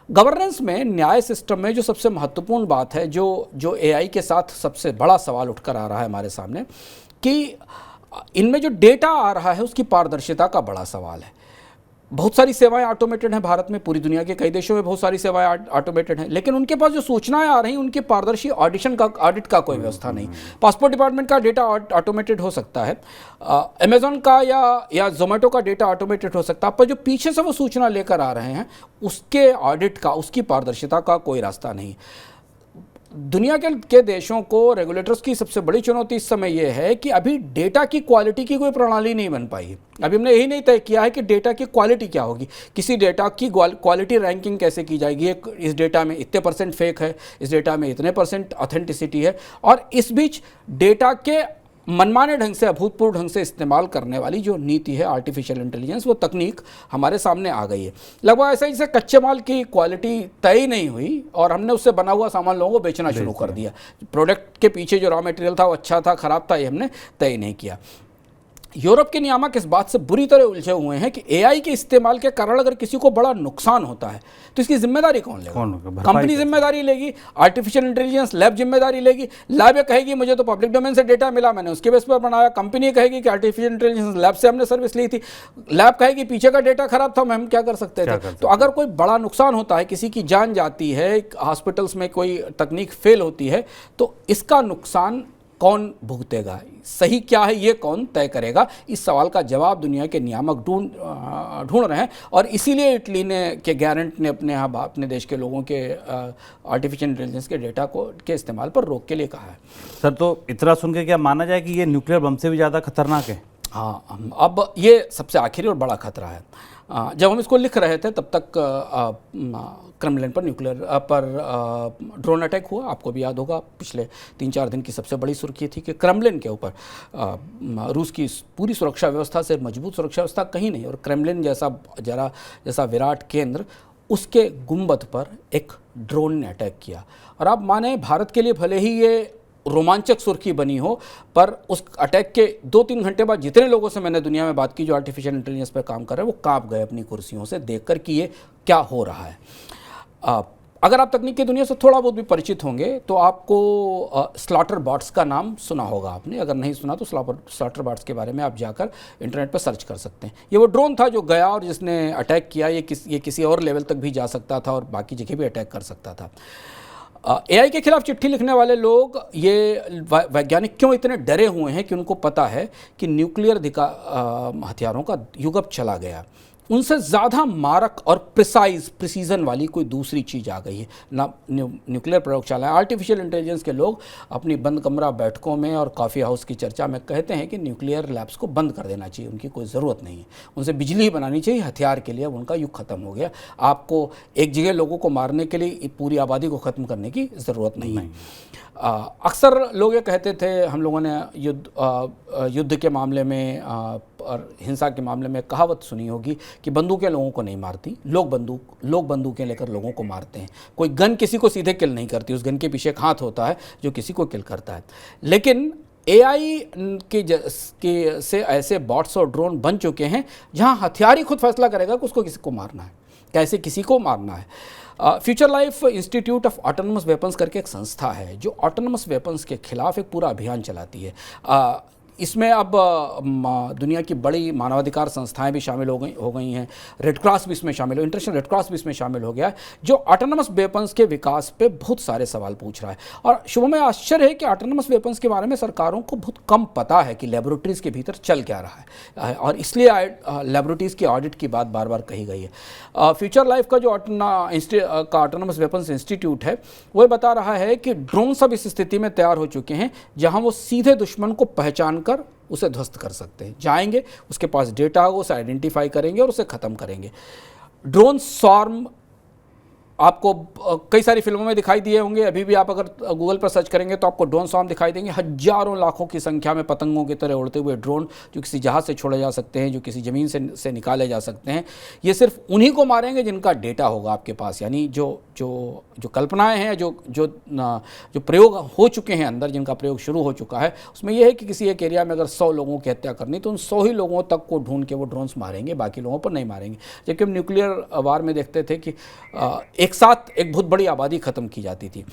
गवर्नेंस में, न्याय सिस्टम में जो सबसे महत्वपूर्ण बात है, जो एआई के साथ सबसे बड़ा सवाल उठकर आ रहा है हमारे सामने, कि इनमें जो डेटा आ रहा है उसकी पारदर्शिता का बड़ा सवाल है। बहुत सारी सेवाएं ऑटोमेटेड हैं भारत में, पूरी दुनिया के कई देशों में बहुत सारी सेवाएं ऑटोमेटेड हैं, लेकिन उनके पास जो सूचनाएं आ रही हैं उनके पारदर्शी ऑडिट का कोई व्यवस्था नहीं। पासपोर्ट डिपार्टमेंट का डेटा ऑटोमेटेड हो सकता है, अमेजॉन का या जोमेटो का डेटा ऑटोमेटेड हो सकता है, पर जो पीछे से वो सूचना लेकर आ रहे हैं उसके ऑडिट का, उसकी पारदर्शिता का कोई रास्ता नहीं। दुनिया के देशों को, रेगुलेटर्स की सबसे बड़ी चुनौती इस समय यह है कि अभी डेटा की क्वालिटी की कोई प्रणाली नहीं बन पाई है। अभी हमने यही नहीं तय किया है कि डेटा की क्वालिटी क्या होगी, किसी डेटा की क्वालिटी रैंकिंग कैसे की जाएगी, इस डेटा में इतने % फेक है, इस डेटा में इतने % ऑथेंटिसिटी है, और इस बीच डेटा के मनमाने ढंग से, अभूतपूर्व ढंग से इस्तेमाल करने वाली जो नीति है आर्टिफिशियल इंटेलिजेंस, वो तकनीक हमारे सामने आ गई है। लगभग ऐसा जैसे कच्चे माल की क्वालिटी तय ही नहीं हुई और हमने उससे बना हुआ सामान लोगों को बेचना शुरू कर दिया। प्रोडक्ट के पीछे जो रॉ मटेरियल था वो अच्छा था, खराब था, ये हमने तय नहीं किया। यूरोप के नियामक इस बात से बुरी तरह उलझे हुए हैं कि एआई के इस्तेमाल के कारण अगर किसी को बड़ा नुकसान होता है तो इसकी जिम्मेदारी कौन लेगा? कंपनी जिम्मेदारी लेगी, आर्टिफिशियल इंटेलिजेंस लैब जिम्मेदारी लेगी। लैब ये कहेगी मुझे तो पब्लिक डोमेन से डेटा मिला, मैंने उसके बेस पर बनाया। कंपनी कहेगी कि आर्टिफिशियल इंटेलिजेंस लैब से हमने सर्विस ली थी। लैब कहेगी पीछे का डेटा खराब था, हम क्या कर सकते थे। तो अगर कोई बड़ा नुकसान होता है, किसी की जान जाती है, हॉस्पिटल्स में कोई तकनीक फेल होती है, तो इसका नुकसान कौन भुगतेगा, सही क्या है ये कौन तय करेगा? इस सवाल का जवाब दुनिया के नियामक ढूंढ रहे हैं, और इसीलिए इटली के गारंट ने अपने देश के लोगों के आर्टिफिशियल इंटेलिजेंस के डेटा के इस्तेमाल पर रोक के लिए कहा है। सर, तो इतना सुन के क्या माना जाए कि ये न्यूक्लियर बम से भी ज़्यादा खतरनाक है? हाँ, अब ये सबसे आखिरी और बड़ा खतरा है। जब हम इसको लिख रहे थे तब तक क्रेमलिन पर ड्रोन अटैक हुआ। आपको भी याद होगा, पिछले 3-4 दिन की सबसे बड़ी सुर्खी थी कि क्रेमलिन के ऊपर रूस की पूरी सुरक्षा व्यवस्था से मजबूत सुरक्षा व्यवस्था कहीं नहीं, और क्रेमलिन जैसा विराट केंद्र, उसके गुंबद पर एक ड्रोन ने अटैक किया। और आप माने, भारत के लिए भले ही ये रोमांचक सुर्खी बनी हो, पर उस अटैक के 2-3 घंटे बाद जितने लोगों से मैंने दुनिया में बात की जो आर्टिफिशियल इंटेलिजेंस पर काम कर रहे हैं, वो कांप गए अपनी कुर्सियों से देखकर कि ये क्या हो रहा है। अगर आप तकनीक की दुनिया से थोड़ा बहुत भी परिचित होंगे तो आपको स्लॉटर बॉट्स का नाम सुना होगा आपने। अगर नहीं सुना तो स्लॉटर बॉट्स के बारे में आप जाकर इंटरनेट पर सर्च कर सकते हैं। ये वो ड्रोन था जो गया और जिसने अटैक किया। ये किसी और लेवल तक भी जा सकता था और बाकी जगह भी अटैक कर सकता था। एआई के खिलाफ चिट्ठी लिखने वाले लोग, ये वैज्ञानिक क्यों इतने डरे हुए हैं कि उनको पता है कि न्यूक्लियर हथियारों का युग अब चला गया। उनसे ज़्यादा मारक और प्रिसीजन वाली कोई दूसरी चीज़ आ गई है ना। न्यूक्लियर प्रयोगशाला, आर्टिफिशियल इंटेलिजेंस के लोग अपनी बंद कमरा बैठकों में और कॉफ़ी हाउस की चर्चा में कहते हैं कि न्यूक्लियर लैब्स को बंद कर देना चाहिए, उनकी कोई ज़रूरत नहीं है, उनसे बिजली ही बनानी चाहिए हथियार के लिए, अब उनका युग ख़त्म हो गया। आपको एक जगह लोगों को मारने के लिए पूरी आबादी को ख़त्म करने की ज़रूरत नहीं है। अक्सर लोग ये कहते थे, हम लोगों ने युद्ध के मामले में और हिंसा के मामले में कहावत सुनी होगी कि बंदूकें लोगों को नहीं मारती, लोग बंदूकें लेकर लोगों को मारते हैं। कोई गन किसी को सीधे किल नहीं करती, उस गन के पीछे एक हाथ होता है जो किसी को किल करता है। लेकिन एआई से ऐसे बॉट्स और ड्रोन बन चुके हैं जहां हथियार ही खुद फैसला करेगा कि उसको किसी को मारना है, कैसे किसी को मारना है। Future life institute of autonomous weapons करके एक संस्था है जो ऑटोनमस वेपन्स के खिलाफ एक पूरा अभियान चलाती है। इसमें अब दुनिया की बड़ी मानवाधिकार संस्थाएं भी शामिल हो गई हैं। रेड क्रॉस भी इसमें शामिल हो, इंटरनेशनल रेड क्रॉस भी इसमें शामिल हो गया है, जो ऑटोनमस वेपन्स के विकास पे बहुत सारे सवाल पूछ रहा है। और शुभ में आश्चर्य है कि ऑटोनमस वेपन्स के बारे में सरकारों को बहुत कम पता है कि लेबोरेटरीज़ के भीतर चल क्या रहा है, और इसलिए लेबोरेटरीज़ की ऑडिट की बात बार बार कही गई है। फ्यूचर लाइफ का जो ऑटोनमस वेपन्स इंस्टीट्यूट है वो बता रहा है कि ड्रोन सब इस स्थिति में तैयार हो चुके हैं जहाँ वो सीधे दुश्मन को पहचान कर उसे ध्वस्त कर सकते हैं। जाएंगे, उसके पास डेटा होगा, उसे आइडेंटिफाई करेंगे और उसे ख़त्म करेंगे। ड्रोन स्वार्म आपको कई सारी फिल्मों में दिखाई दिए होंगे, अभी भी आप अगर गूगल पर सर्च करेंगे तो आपको ड्रोन स्वार्म दिखाई देंगे। हजारों लाखों की संख्या में पतंगों की तरह उड़ते हुए ड्रोन जो किसी जहाज़ से छोड़े जा सकते हैं, जो किसी ज़मीन से निकाले जा सकते हैं। ये सिर्फ उन्हीं को मारेंगे जिनका डेटा होगा आपके पास, यानी जो कल्पनाएं हैं, जो प्रयोग हो चुके हैं अंदर, जिनका प्रयोग शुरू हो चुका है, उसमें यह है कि किसी एक एरिया में अगर 100 लोगों की हत्या करनी तो उन 100 ही लोगों तक को ढूंढ के वो ड्रोन्स मारेंगे, बाकी लोगों पर नहीं मारेंगे। जबकि हम न्यूक्लियर वार में देखते थे कि एक साथ एक बहुत बड़ी आबादी ख़त्म की जाती थी।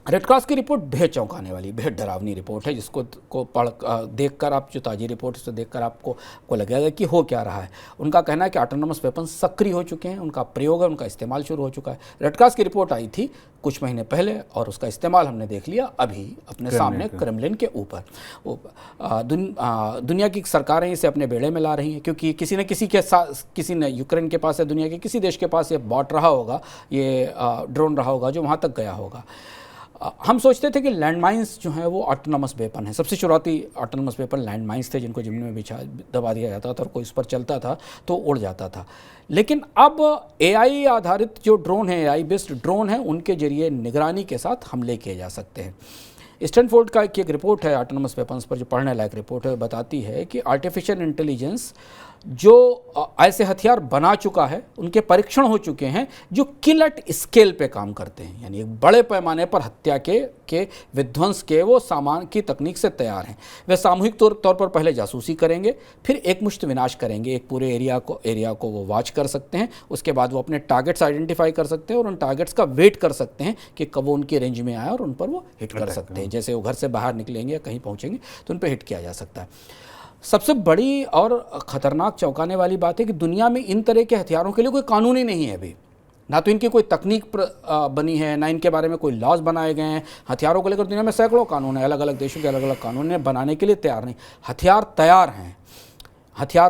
रेड क्रॉस की रिपोर्ट बेहद चौंकाने वाली, बेहद डरावनी रिपोर्ट है, जिसको देखकर आप, जो ताज़ी रिपोर्ट से देखकर आपको लगेगा कि हो क्या रहा है। उनका कहना है कि ऑटोनोमस वेपन सक्रिय हो चुके हैं, उनका प्रयोग है, उनका इस्तेमाल शुरू हो चुका है। रेड क्रॉस की रिपोर्ट आई थी कुछ महीने पहले और उसका इस्तेमाल हमने देख लिया अभी अपने सामने क्रेमलिन के ऊपर। दुनिया की सरकारें इसे अपने बेड़े में ला रही हैं, क्योंकि किसी न किसी के साथ, किसी ने यूक्रेन के पास या दुनिया के किसी देश के पास ये बॉट रहा होगा, ये ड्रोन रहा होगा जो वहाँ तक गया होगा। हम सोचते थे कि लैंडमाइंस जो हैं वो ऑटोनॉमस वेपन है। सबसे शुरुआती ऑटोनॉमस वेपन लैंडमाइंस थे, जिनको ज़मीन में दबा दिया जाता था और कोई उस पर चलता था तो उड़ जाता था। लेकिन अब AI आधारित जो ड्रोन है, AI बेस्ड ड्रोन है, उनके जरिए निगरानी के साथ हमले किए जा सकते हैं। स्टैनफोर्ड का एक रिपोर्ट है ऑटोनॉमस वेपन्स पर, जो पढ़ने लायक रिपोर्ट है, बताती है कि आर्टिफिशियल इंटेलिजेंस जो ऐसे हथियार बना चुका है, उनके परीक्षण हो चुके हैं जो किल एट स्केल पे काम करते हैं, यानी एक बड़े पैमाने पर हत्या के विध्वंस के वो सामान की तकनीक से तैयार हैं। वे सामूहिक तौर पर पहले जासूसी करेंगे, फिर एक मुश्त विनाश करेंगे, एक पूरे एरिया को वो वॉच कर सकते हैं। उसके बाद वो अपने टारगेट्स आइडेंटिफाई कर सकते हैं और उन टारगेट्स का वेट कर सकते हैं कि कब वो उनकी रेंज में आए और उन पर वो हिट कर सकते हैं। जैसे वो घर से बाहर निकलेंगे या कहीं पहुँचेंगे तो उन पर हिट किया जा सकता है। सबसे बड़ी और ख़तरनाक चौंकाने वाली बात है कि दुनिया में इन तरह के हथियारों के लिए कोई कानून ही नहीं है अभी। ना तो इनकी कोई तकनीक बनी है, ना इनके बारे में कोई लॉज बनाए गए हैं। हथियारों को लेकर दुनिया में सैकड़ों कानून है, अलग अलग देशों के अलग अलग कानून है, बनाने के लिए तैयार नहीं। हथियार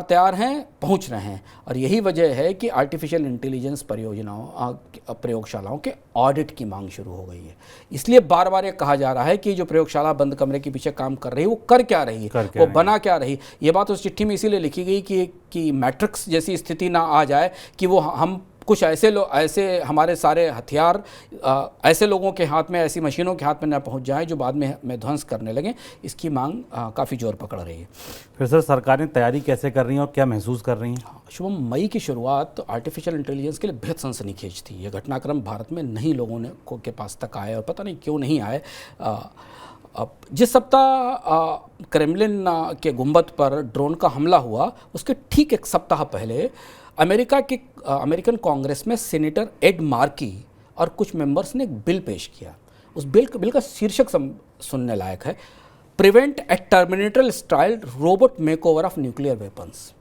तैयार हैं, पहुंच रहे हैं। और यही वजह है कि आर्टिफिशियल इंटेलिजेंस प्रयोगशालाओं के ऑडिट की मांग शुरू हो गई है। इसलिए बार बार ये कहा जा रहा है कि जो प्रयोगशाला बंद कमरे के पीछे काम कर रही है वो कर क्या रही है, वो बना क्या रही। ये बात उस चिट्ठी में इसीलिए लिखी गई कि मैट्रिक्स जैसी स्थिति ना आ जाए कि वो हम कुछ ऐसे हमारे सारे हथियार ऐसे लोगों के हाथ में, ऐसी मशीनों के हाथ में न पहुंच जाएं जो बाद में ध्वंस करने लगें। इसकी मांग काफ़ी जोर पकड़ रही है। फिर सर, सरकारें तैयारी कैसे कर रही हैं और क्या महसूस कर रही हैं? शुभम, मई की शुरुआत आर्टिफिशियल इंटेलिजेंस के लिए बेहद सनसनीखेज थी। ये घटनाक्रम भारत में नहीं लोगों के पास तक आए और पता नहीं क्यों नहीं आए। जिस सप्ताह क्रेमलिन के गुंबद पर ड्रोन का हमला हुआ, उसके ठीक एक सप्ताह पहले अमेरिकन कांग्रेस में सेनेटर एड मार्की और कुछ मेंबर्स ने एक बिल पेश किया। उस बिल का शीर्षक सुनने लायक है, prevent a terminator style robot makeover of nuclear weapons.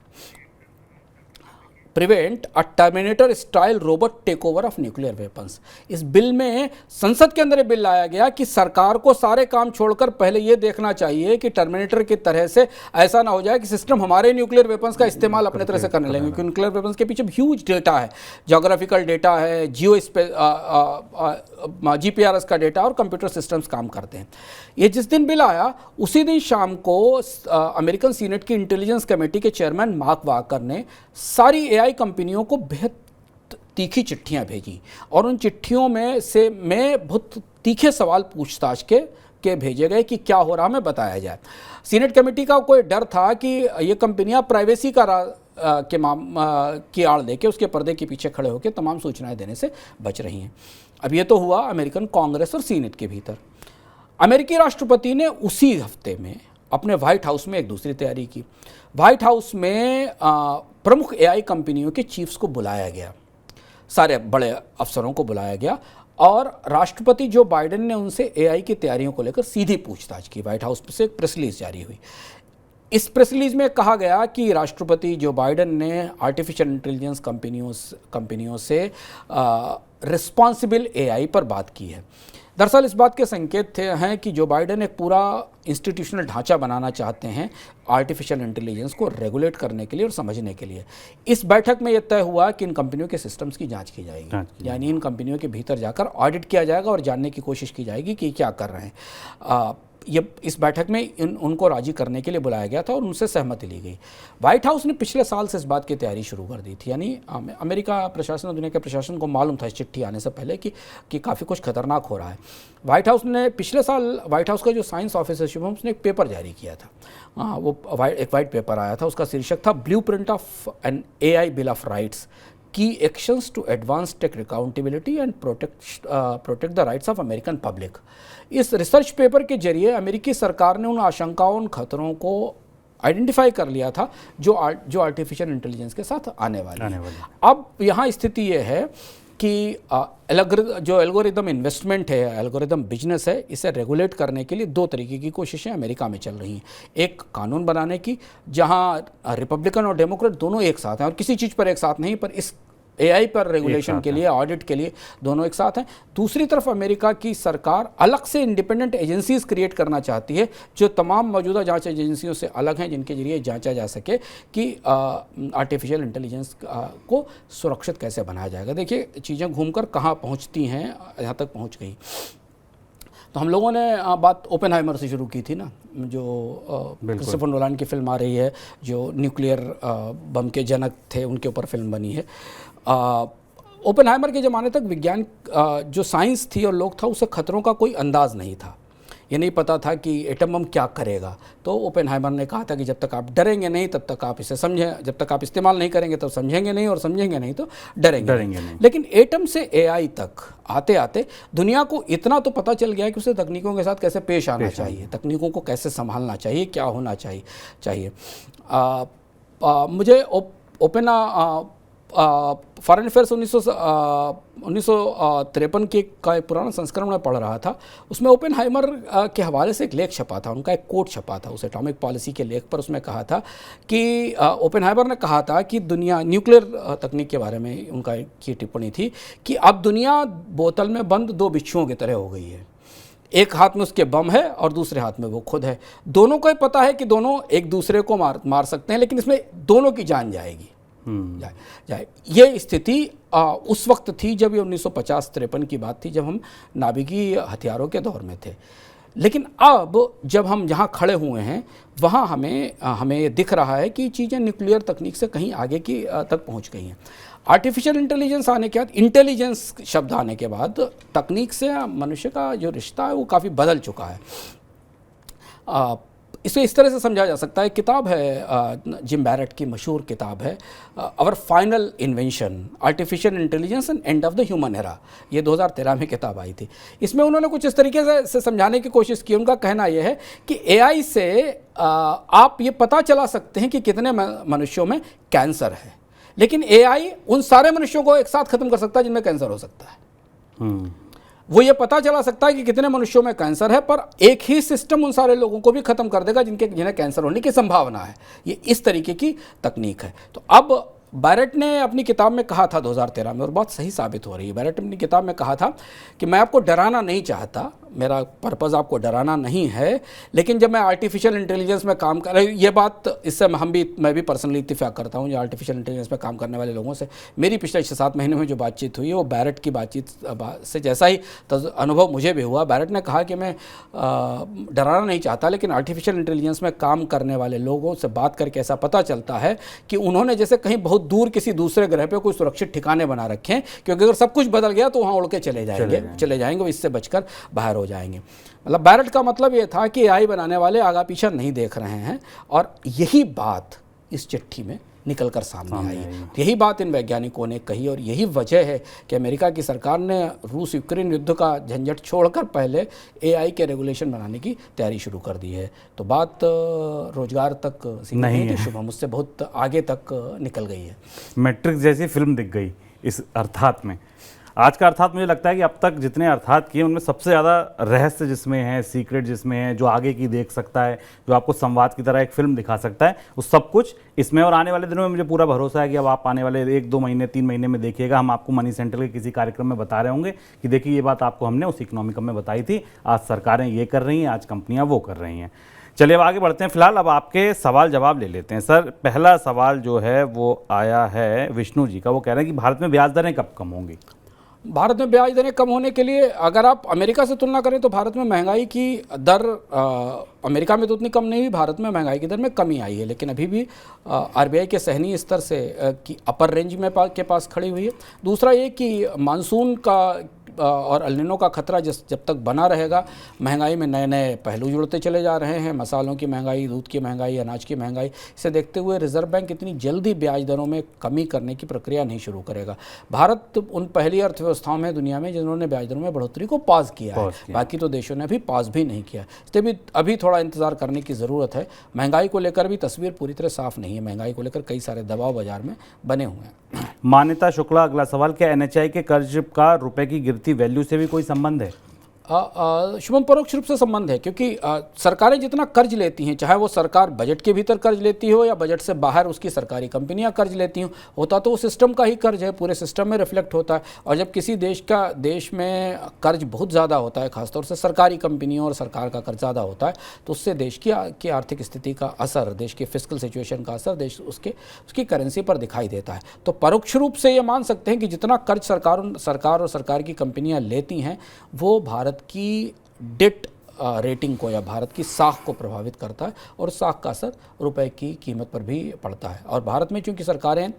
Prevent a terminator style robot takeover of nuclear weapons. इस बिल में, संसद के अंदर ये बिल लाया गया कि सरकार को सारे काम छोड़कर पहले ये देखना चाहिए कि टर्मिनेटर की तरह से ऐसा ना हो जाए कि सिस्टम हमारे न्यूक्लियर वेपन्स का इस्तेमाल अपने तरह से करने लगेंगे, क्योंकि न्यूक्लियर वेपन्स के पीछे ह्यूज डेटा है, जोग्राफिकल डेटा है, GPRS का डेटा और कंप्यूटर सिस्टम्स काम करते हैं। ये जिस दिन बिल आया उसी दिन शाम को अमेरिकन सीनेट की इंटेलिजेंस कमेटी के चेयरमैन मार्क वाकर ने सारी AI कंपनियों को बेहद तीखी चिट्ठियां भेजी और उन चिट्ठियों में बहुत तीखे सवाल पूछताछ के भेजे गए कि क्या हो रहा है, हमें बताया जाए। सीनेट कमेटी का कोई डर था कि ये कंपनियां प्राइवेसी की आड़ देके उसके पर्दे के पीछे खड़े होकर तमाम सूचनाएं देने से बच रही हैं। अब ये तो हुआ अमेरिकन कांग्रेस और सीनेट के भीतर। अमेरिकी राष्ट्रपति ने उसी हफ्ते में अपने व्हाइट हाउस में एक दूसरी तैयारी की। व्हाइट हाउस में प्रमुख AI कंपनियों के चीफ्स को बुलाया गया, सारे बड़े अफसरों को बुलाया गया और राष्ट्रपति जो बाइडेन ने उनसे AI की तैयारियों को लेकर सीधी पूछताछ की। व्हाइट हाउस से एक प्रेस रिलीज जारी हुई। इस प्रेस रिलीज में कहा गया कि राष्ट्रपति जो बाइडेन ने आर्टिफिशियल इंटेलिजेंस कंपनियों से रिस्पॉन्सिबल AI पर बात की है। दरअसल इस बात के संकेत हैं कि जो बाइडेन एक पूरा इंस्टीट्यूशनल ढांचा बनाना चाहते हैं आर्टिफिशियल इंटेलिजेंस को रेगुलेट करने के लिए और समझने के लिए। इस बैठक में यह तय हुआ कि इन कंपनियों के सिस्टम्स की जांच की जाएगी, यानी इन कंपनियों के भीतर जाकर ऑडिट किया जाएगा और जानने की कोशिश की जाएगी कि क्या कर रहे हैं। ये इस बैठक में उनको राजी करने के लिए बुलाया गया था और उनसे सहमति ली गई। व्हाइट हाउस ने पिछले साल से इस बात की तैयारी शुरू कर दी थी, यानी अमेरिका प्रशासन और दुनिया के प्रशासन को मालूम था इस चिट्ठी आने से पहले कि काफ़ी कुछ खतरनाक हो रहा है। व्हाइट हाउस ने पिछले साल, व्हाइट हाउस का जो साइंस ऑफिस है शुभम, उसने एक पेपर जारी किया था। वो एक वाइट पेपर आया था, उसका शीर्षक था blueprint of an AI bill of rights, की actions to advance tech accountability and protect the rights of American public. इस रिसर्च पेपर के जरिए अमेरिकी सरकार ने उन आशंकाओं, उन खतरों को आइडेंटिफाई कर लिया था जो आर्टिफिशियल इंटेलिजेंस के साथ आने वाली है। अब यहाँ स्थिति ये है कि जो एल्गोरिदम इन्वेस्टमेंट है, एल्गोरिदम बिजनेस है, इसे रेगुलेट करने के लिए दो तरीके की कोशिशें अमेरिका में चल रही हैं। एक कानून बनाने की, जहां रिपब्लिकन और डेमोक्रेट दोनों एक साथ हैं, और किसी चीज़ पर एक साथ नहीं, पर इस AI पर रेगुलेशन के लिए, ऑडिट के लिए दोनों एक साथ हैं। दूसरी तरफ अमेरिका की सरकार अलग से इंडिपेंडेंट एजेंसीज क्रिएट करना चाहती है जो तमाम मौजूदा जांच एजेंसियों से अलग हैं, जिनके जरिए जांचा जा सके कि आर्टिफिशियल इंटेलिजेंस को सुरक्षित कैसे बनाया जाएगा। देखिए चीज़ें घूमकर कहाँ पहुँचती हैं, यहाँ तक पहुँच गई। तो हम लोगों ने बात ओपेनहाइमर से शुरू की थी ना, जो क्रिस्टोफर नोलान की फिल्म आ रही है, जो न्यूक्लियर बम के जनक थे, उनके ऊपर फिल्म बनी है। ओपेनहाइमर के ज़माने तक विज्ञान, जो साइंस थी और लोग था, उसे खतरों का कोई अंदाज़ नहीं था। ये नहीं पता था कि एटम बम क्या करेगा। तो ओपेनहाइमर ने कहा था कि जब तक आप डरेंगे नहीं तब तक आप इसे समझें, जब तक आप इस्तेमाल नहीं करेंगे तब समझेंगे नहीं, और समझेंगे नहीं तो डरेंगे नहीं। लेकिन एटम से AI तक आते आते दुनिया को इतना तो पता चल गया है कि उसे तकनीकों के साथ कैसे पेश आना चाहिए, तकनीकों को कैसे संभालना चाहिए, क्या होना चाहिए। मुझे फॉरेन अफेयर्स 1953 का एक पुराना संस्करण में पढ़ रहा था। उसमें ओपेनहाइमर के हवाले से एक लेख छपा था, उनका एक कोट छपा था उस एटॉमिक पॉलिसी के लेख पर। उसमें कहा था कि ओपेनहाइमर ने कहा था कि दुनिया, न्यूक्लियर तकनीक के बारे में उनका की टिप्पणी थी कि अब दुनिया बोतल में बंद दो बिच्छुओं की तरह हो गई है। एक हाथ में उसके बम है और दूसरे हाथ में वो खुद है। दोनों को पता है कि दोनों एक दूसरे को मार सकते हैं, लेकिन इसमें दोनों की जान जाएगी। जाए ये स्थिति उस वक्त थी जब ये 1950-53 की बात थी, जब हम नाभिकीय हथियारों के दौर में थे। लेकिन अब जब हम जहाँ खड़े हुए हैं वहाँ हमें दिख रहा है कि चीज़ें न्यूक्लियर तकनीक से कहीं आगे की तक पहुँच गई हैं। आर्टिफिशियल इंटेलिजेंस आने के बाद, इंटेलिजेंस शब्द आने के बाद, तकनीक से मनुष्य का जो रिश्ता है वो काफ़ी बदल चुका है। इसे इस तरह से समझा जा सकता है, किताब है जिम बैरेट की मशहूर किताब है our final invention, artificial intelligence and end of the human era. ये 2013 में किताब आई थी। इसमें उन्होंने कुछ इस तरीके से समझाने की कोशिश की। उनका कहना यह है कि AI से आप ये पता चला सकते हैं कि कितने मनुष्यों में कैंसर है, लेकिन AI उन सारे मनुष्यों को एक साथ खत्म कर सकता है जिनमें कैंसर हो सकता है। वो ये पता चला सकता है कि कितने मनुष्यों में कैंसर है, पर एक ही सिस्टम उन सारे लोगों को भी खत्म कर देगा जिन्हें कैंसर होने की संभावना है। ये इस तरीके की तकनीक है। तो अब बैरेट ने अपनी किताब में कहा था 2013 में, और बहुत सही साबित हो रही है, बैरेट ने अपनी किताब में कहा था कि मैं आपको डराना नहीं चाहता, मेरा पर्पज़ आपको डराना नहीं है, लेकिन जब मैं आर्टिफिशियल इंटेलिजेंस में काम कर, ये बात इससे मैं भी पर्सनली इत्तेफाक करता हूँ। जो आर्टिफिशियल इंटेलिजेंस में काम करने वाले लोगों से मेरी पिछले 6-7 महीने में जो बातचीत हुई है, वो बैरेट की बातचीत से जैसा ही अनुभव मुझे भी हुआ। बैरेट ने कहा कि मैं डराना नहीं चाहता, लेकिन आर्टिफिशियल इंटेलिजेंस में काम करने वाले लोगों से बात करके ऐसा पता चलता है कि उन्होंने जैसे कहीं बहुत दूर किसी दूसरे ग्रह पे कोई सुरक्षित ठिकाने बना रखे हैं, क्योंकि अगर सब कुछ बदल गया तो वहाँ उड़ के चले जाएंगे, वो इससे बचकर बाहर हो जाएंगे। मतलब बैरेट का मतलब ये था कि AI बनाने वाले आगा पीछा नहीं देख रहे हैं, और यही बात इस चिट्ठी में निकल कर सामने आई। यही बात इन वैज्ञानिकों ने कही, और यही वजह है कि अमेरिका की सरकार ने रूस यूक्रेन युद्ध का झंझट छोड़कर पहले AI के रेगुलेशन बनाने की तैयारी शुरू कर दी है। तो बात रोजगार तक नहीं है शुभम, उससे बहुत आगे तक निकल गई है। मैट्रिक्स जैसी फिल्म दिख गई इस अर्थात में। आज का अर्थात मुझे लगता है कि अब तक जितने अर्थात किए उनमें सबसे ज़्यादा रहस्य जिसमें है, सीक्रेट जिसमें है, जो आगे की देख सकता है, जो आपको संवाद की तरह एक फिल्म दिखा सकता है, वो सब कुछ इसमें। और आने वाले दिनों में मुझे पूरा भरोसा है कि अब आप आने वाले 1-2 महीने 3 महीने में देखिएगा, हम आपको मनी सेंटर के किसी कार्यक्रम में बता रहे होंगे कि देखिए ये बात आपको हमने उस इकोनॉमिकम में बताई थी, आज सरकारें ये कर रही हैं, आज कंपनियाँ वो कर रही हैं। चलिए अब आगे बढ़ते हैं। फिलहाल अब आपके सवाल जवाब ले लेते हैं। सर, पहला सवाल जो है वो आया है विष्णु जी का। वो कह रहे हैं कि भारत में ब्याज दरें कब कम होंगी? भारत में ब्याज दरें कम होने के लिए अगर आप अमेरिका से तुलना करें तो भारत में महंगाई की दर अमेरिका में तो उतनी कम नहीं हुई, भारत में महंगाई की दर में कमी आई है, लेकिन अभी भी आरबीआई के सहनीय स्तर से की अपर रेंज में के पास खड़ी हुई है। दूसरा ये कि मानसून का और अल्निनो का खतरा जब तक बना रहेगा, महंगाई में नए नए पहलू जुड़ते चले जा रहे हैं, मसालों की महंगाई, दूध की महंगाई, अनाज की महंगाई। इसे देखते हुए रिजर्व बैंक इतनी जल्दी ब्याज दरों में कमी करने की प्रक्रिया नहीं शुरू करेगा। भारत उन पहली अर्थव्यवस्थाओं में दुनिया में जिन्होंने ब्याज दरों में बढ़ोतरी को पास किया है, बाकी तो देशों ने अभी पास भी नहीं किया। इसलिए भी अभी थोड़ा इंतजार करने की ज़रूरत है। महंगाई को लेकर भी तस्वीर पूरी तरह साफ नहीं है, महंगाई को लेकर कई सारे दबाव बाजार में बने हुए हैं। मान्यता शुक्ला अगला सवाल, क्या एनएचआई के कर्ज का रुपए की गिरती वैल्यू से भी कोई संबंध है? शुभम, परोक्ष रूप से संबंध है, क्योंकि सरकारें जितना कर्ज लेती हैं, चाहे वो सरकार बजट के भीतर कर्ज लेती हो या बजट से बाहर उसकी सरकारी कंपनियां कर्ज लेती हों, होता तो वो सिस्टम का ही कर्ज है, पूरे सिस्टम में रिफ्लेक्ट होता है। और जब किसी देश में कर्ज बहुत ज़्यादा होता है, खासतौर से सरकारी कंपनियों और सरकार का कर्ज ज़्यादा होता है, तो उससे देश की आर्थिक स्थिति का असर, देश के फिस्कल सिचुएशन का असर देश उसकी करेंसी पर दिखाई देता है। तो परोक्ष रूप से ये मान सकते हैं कि जितना कर्ज सरकार और सरकार की कंपनियाँ लेती हैं वो भारत की डेट रेटिंग को या भारत की साख को प्रभावित करता है, और साख का असर रुपए की कीमत पर भी पड़ता है। और भारत में चूंकि सरकारें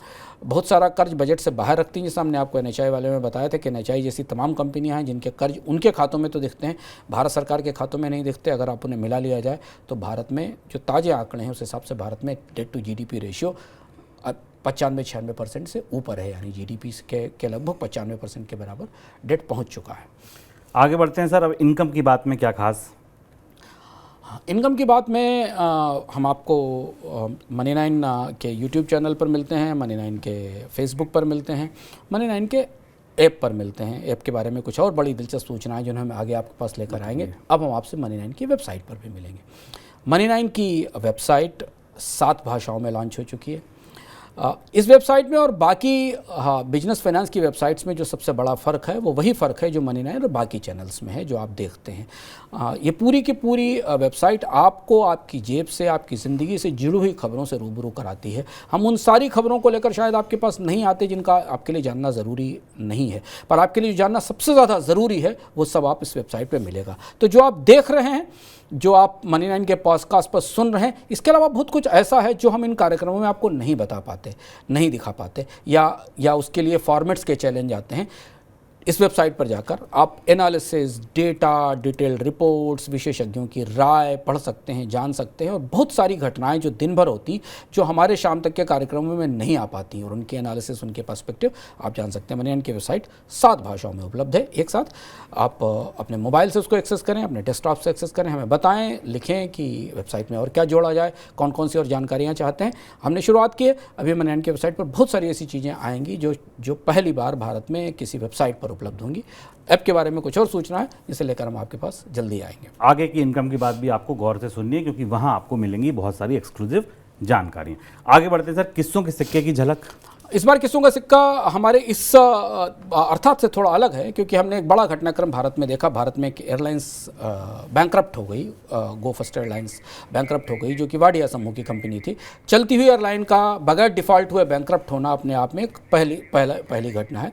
बहुत सारा कर्ज बजट से बाहर रखती हैं, जैसे हमने आपको एनएचआई वाले में बताया था कि एनएचआई जैसी तमाम कंपनियां हैं जिनके कर्ज उनके खातों में तो दिखते हैं, भारत सरकार के खातों में नहीं दिखते। अगर आप उन्हें मिला लिया जाए तो भारत में जो ताज़े आंकड़े हैं उस हिसाब से भारत में डेट टू जीडीपी रेशियो 95-96% से ऊपर है, यानी जीडीपी के लगभग 95% के बराबर डेट पहुँच चुका है। आगे बढ़ते हैं सर, अब इनकम की बात में क्या खास? इनकम की बात में हम आपको मनी9 के यूट्यूब चैनल पर मिलते हैं, मनी9 के फेसबुक पर मिलते हैं, मनी9 के ऐप पर मिलते हैं। ऐप के बारे में कुछ और बड़ी दिलचस्प सूचनाएं जो हम आगे आपके पास लेकर आएंगे। अब हम आपसे मनी9 की वेबसाइट पर भी मिलेंगे। मनी9 की वेबसाइट 7 भाषाओं में लॉन्च हो चुकी है। इस वेबसाइट में और बाकी बिजनेस फाइनेंस की वेबसाइट्स में जो सबसे बड़ा फ़र्क है वो वही फ़र्क है जो मनी9 और बाकी चैनल्स में है जो आप देखते हैं। ये पूरी की पूरी वेबसाइट आपको आपकी जेब से, आपकी ज़िंदगी से जुड़ी हुई खबरों से रूबरू कराती है। हम उन सारी खबरों को लेकर शायद आपके पास नहीं आते जिनका आपके लिए जानना ज़रूरी नहीं है, पर आपके लिए जानना सबसे ज़्यादा ज़रूरी है वो सब आप इस वेबसाइट पर मिलेगा। तो जो आप देख रहे हैं, जो आप मनी9 के पॉडकास्ट पर सुन रहे हैं, इसके अलावा बहुत कुछ ऐसा है जो हम इन कार्यक्रमों में आपको नहीं बता पाते, नहीं दिखा पाते, या उसके लिए फॉर्मेट्स के चैलेंज आते हैं। इस वेबसाइट पर जाकर आप एनालिसिस, डेटा, डिटेल्ड रिपोर्ट्स, विशेषज्ञों की राय पढ़ सकते हैं, जान सकते हैं, और बहुत सारी घटनाएं जो दिन भर होती, जो हमारे शाम तक के कार्यक्रमों में नहीं आ पाती, और उनके एनालिसिस, उनके पर्सपेक्टिव आप जान सकते हैं। मनी9 की वेबसाइट 7 भाषाओं में उपलब्ध है। एक साथ आप अपने मोबाइल से उसको एक्सेस करें, अपने डेस्कटॉप से एक्सेस करें, हमें बताएं, लिखें कि वेबसाइट में और क्या जोड़ा जाए, कौन कौन सी और जानकारियाँ चाहते हैं। हमने शुरुआत की है, अभी मनी9 की वेबसाइट पर बहुत सारी ऐसी चीज़ें आएंगी जो पहली बार भारत में किसी वेबसाइट पर उपलब्ध होंगी। ऐप के बारे में कुछ और सूचना है जिसे लेकर हम आपके पास जल्दी आएंगे। आगे की इनकम की बात भी आपको गौर से सुननी है क्योंकि वहां आपको मिलेंगी बहुत सारी एक्सक्लूसिव जानकारी। आगे बढ़ते हैं सर, किस्सों के सिक्के की झलक। इस बार किस्सों का सिक्का हमारे इस अर्थात से थोड़ा अलग है, क्योंकि हमने एक बड़ा घटनाक्रम भारत में देखा। भारत में एक एयरलाइंस बैंकरप्ट हो गई, गो फर्स्ट एयरलाइंस बैंकरप्ट हो गई, जो कि वाडिया समूह की कंपनी थी। चलती हुई एयरलाइन का बगैर डिफ़ॉल्ट हुए बैंकरप्ट होना अपने आप में एक पहली घटना है।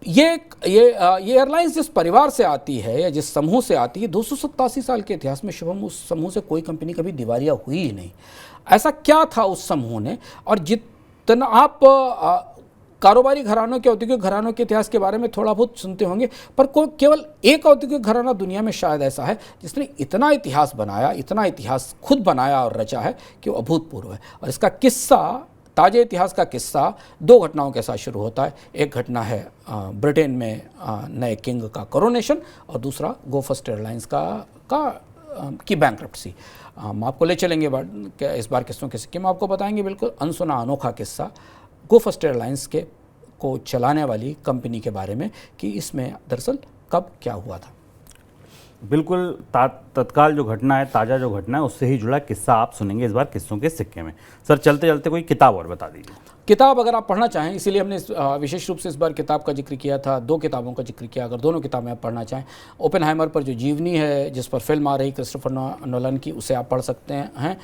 ये एयरलाइंस जिस परिवार से आती है या जिस समूह से आती है, 287 साल के इतिहास में शुभम उस समूह से कोई कंपनी कभी दिवालिया हुई ही नहीं। ऐसा क्या था उस समूह ने? और जितना आप कारोबारी घरानों के, औद्योगिक घरानों के इतिहास के बारे में थोड़ा बहुत सुनते होंगे, पर केवल एक औद्योगिक घराना दुनिया में शायद ऐसा है जिसने इतना इतिहास बनाया, इतना इतिहास खुद बनाया और रचा है कि वो अभूतपूर्व है। और इसका किस्सा, ताजे इतिहास का किस्सा 2 घटनाओं के साथ शुरू होता है। एक घटना है ब्रिटेन में नए किंग का कोरोनेशन, और दूसरा गो फर्स्ट एयरलाइंस की बैंकरप्सी। हम आपको ले चलेंगे इस बार किस्सों के सिक्के में आपको बताएंगे बिल्कुल अनसुना अनोखा किस्सा गो फर्स्ट एयरलाइंस को चलाने वाली कंपनी के बारे में, कि इसमें दरअसल कब क्या हुआ था। बिल्कुल तत्काल जो घटना है, ताज़ा जो घटना है, उससे ही जुड़ा किस्सा आप सुनेंगे इस बार किस्सों के सिक्के में। सर चलते चलते कोई किताब और बता दीजिए। किताब अगर आप पढ़ना चाहें, इसीलिए हमने विशेष रूप से इस बार किताब का जिक्र किया था, 2 किताबों का जिक्र किया। अगर दोनों किताबें आप पढ़ना चाहें, ओपेनहाइमर पर जो जीवनी है जिस पर फिल्म आ रही क्रिस्टोफर नोलन की, उसे आप पढ़ सकते हैं,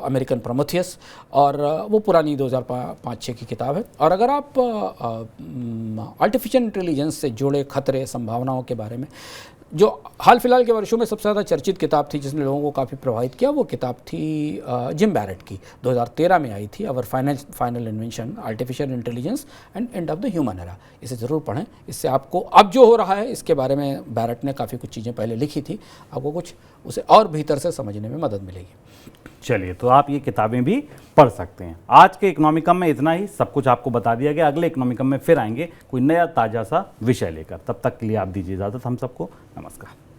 अमेरिकन प्रोमेथियस, और वो पुरानी 2005-6 की किताब है। और अगर आप आर्टिफिशियल इंटेलिजेंस से जुड़े खतरे, संभावनाओं के बारे में, जो हाल फिलहाल के वर्षों में सबसे ज़्यादा चर्चित किताब थी जिसने लोगों को काफ़ी प्रभावित किया, वो किताब थी जिम बैरेट की, 2013 में आई थी, our final invention artificial intelligence and end of the human era. इसे ज़रूर पढ़ें, इससे आपको अब जो हो रहा है इसके बारे में बैरेट ने काफ़ी कुछ चीज़ें पहले लिखी थी, आपको कुछ उसे और भीतर से समझने में मदद मिलेगी। चलिए, तो आप ये किताबें भी पढ़ सकते हैं। आज के इकोनॉमिकम में इतना ही, सब कुछ आपको बता दिया गया। अगले इकोनॉमिकम में फिर आएंगे कोई नया ताज़ा सा विषय लेकर। तब तक के लिए आप दीजिए इजाज़त हम सबको। नमस्कार।